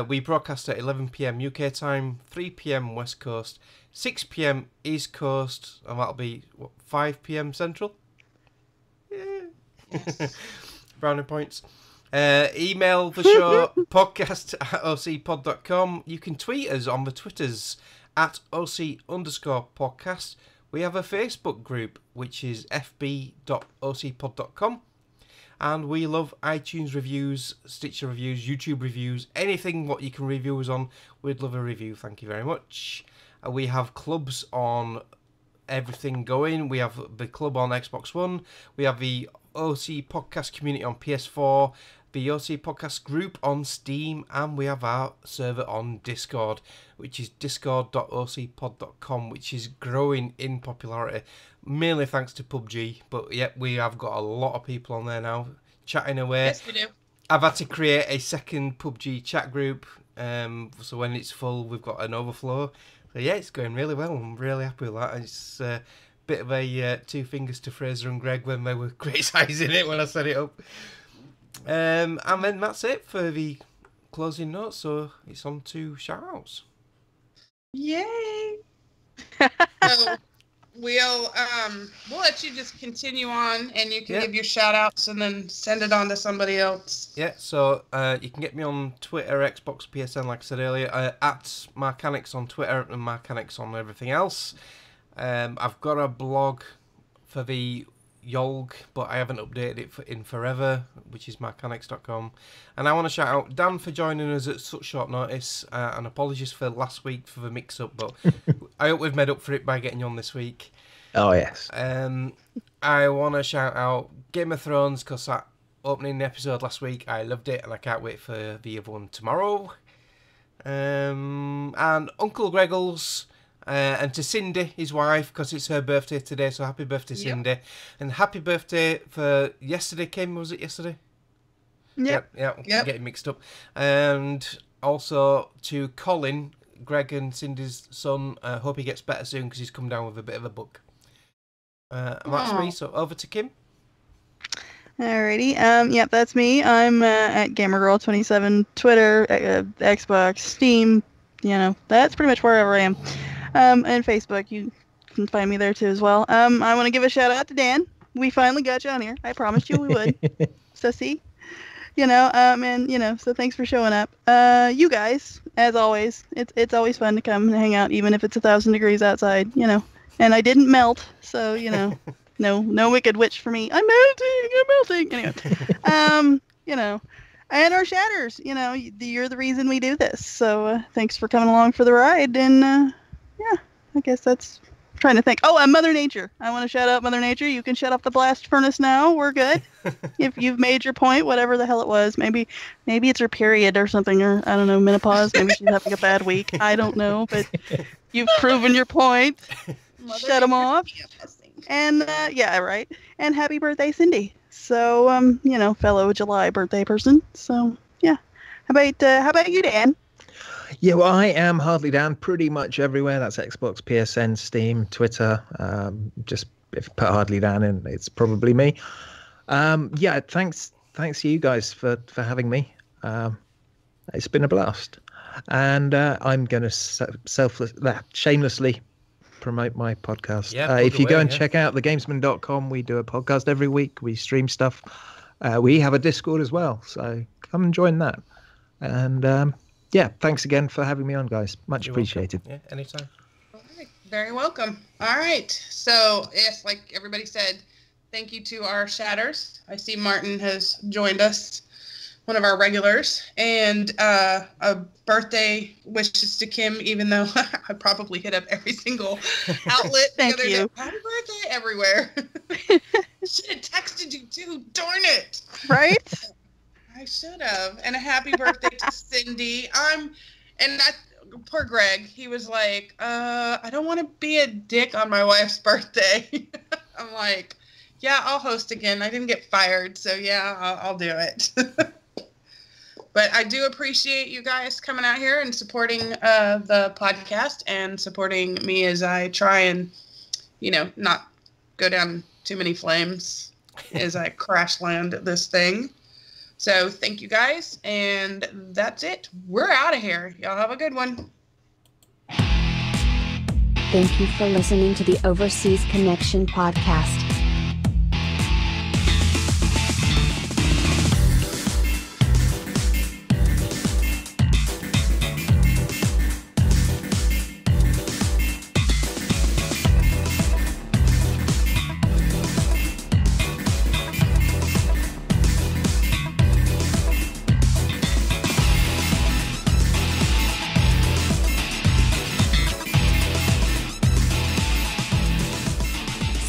Speaker 2: We broadcast at 11 PM UK time, 3 PM West Coast, 6 PM East Coast, and that'll be 5 PM Central. Yeah. Brownie points. Email the show podcast@ocpod.com. You can tweet us on the Twitters @OC_podcast. We have a Facebook group, which is fb.ocpod.com. And we love iTunes reviews, Stitcher reviews, YouTube reviews, anything what you can review us on. We'd love a review. Thank you very much. We have clubs on everything going. We have the club on Xbox One. We have the OC podcast community on PS4. the OC Podcast group on Steam, and we have our server on Discord, which is discord.ocpod.com, which is growing in popularity, mainly thanks to PUBG. But yeah, we have got a lot of people on there now, chatting away.
Speaker 3: Yes, we do.
Speaker 2: I've had to create a second PUBG chat group, so when it's full, we've got an overflow. So yeah, it's going really well. I'm really happy with that. It's a bit of a two fingers to Fraser and Greg when they were criticising it when I set it up. And then that's it for the closing notes. So it's on to shout-outs.
Speaker 3: Yay! So we'll let you just continue on, and you can give your shout-outs and then send it on to somebody else.
Speaker 2: Yeah, so you can get me on Twitter, Xbox, PSN, like I said earlier, at Marcanix on Twitter and Marcanix on everything else. I've got a blog for the Yolg, but I haven't updated it in forever, which is marcanix.com. And I want to shout out Dan for joining us at such short notice, and apologies for last week for the mix-up, but I hope we've made up for it by getting you on this week.
Speaker 8: Oh, yes.
Speaker 2: I want to shout out Game of Thrones, because that opening episode last week, I loved it, and I can't wait for the other one tomorrow. And Uncle Greggles, and to Cindy, his wife, because it's her birthday today, so happy birthday, Cindy. And happy birthday for yesterday, Kim, was it yesterday?
Speaker 1: Yep.
Speaker 2: Yeah, getting mixed up. And also to Colin, Greg and Cindy's son, hope he gets better soon, because he's come down with a bit of a bug. And that's me, so over to Kim.
Speaker 1: Alrighty, yep, that's me. I'm at GamerGirl27, Twitter, Xbox, Steam, that's pretty much wherever I am. And Facebook, you can find me there too as well. I want to give a shout out to Dan. We finally got you on here. I promised you we would. So see, so thanks for showing up. You guys, as always, it's always fun to come and hang out, even if it's 1,000 degrees outside, and I didn't melt, so, no wicked witch for me. I'm melting. Anyway, and our shatters, you're the reason we do this. So thanks for coming along for the ride. And I guess that's trying to think. Oh, Mother Nature. I want to shout out Mother Nature. You can shut off the blast furnace now. We're good. If you've made your point, whatever the hell it was. Maybe it's her period or something, or I don't know, menopause. Maybe she's having a bad week. I don't know, but you've proven your point. Shut them off. And right. And happy birthday, Cindy. So fellow July birthday person. So yeah. How about you, Dan?
Speaker 8: Yeah, well, I am Hardly Dan pretty much everywhere. That's Xbox, PSN, Steam, Twitter. Just if you put Hardly Dan in, it's probably me. Thanks to you guys for having me. It's been a blast. And I'm going to shamelessly promote my podcast. Yeah, if you go and check out thegamesman.com, we do a podcast every week. We stream stuff. We have a Discord as well, so come and join that. And thanks again for having me on, guys. Much appreciated.
Speaker 2: Yeah, anytime.
Speaker 3: All right, very welcome. All right, so yes, like everybody said, thank you to our shatters. I see Martin has joined us, one of our regulars, and a birthday wishes to Kim, even though I probably hit up every single outlet the other day. Happy birthday everywhere. Should have texted you too, darn it.
Speaker 1: Right?
Speaker 3: I should have. And a happy birthday to Cindy. Poor Greg, he was like, I don't want to be a dick on my wife's birthday. I'm like, yeah, I'll host again. I didn't get fired, so yeah, I'll do it. But I do appreciate you guys coming out here and supporting the podcast and supporting me as I try and, not go down too many flames as I crash land this thing. So thank you guys, and that's it. We're out of here. Y'all have a good one.
Speaker 11: Thank you for listening to the Overseas Connection podcast.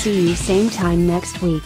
Speaker 11: See you same time next week.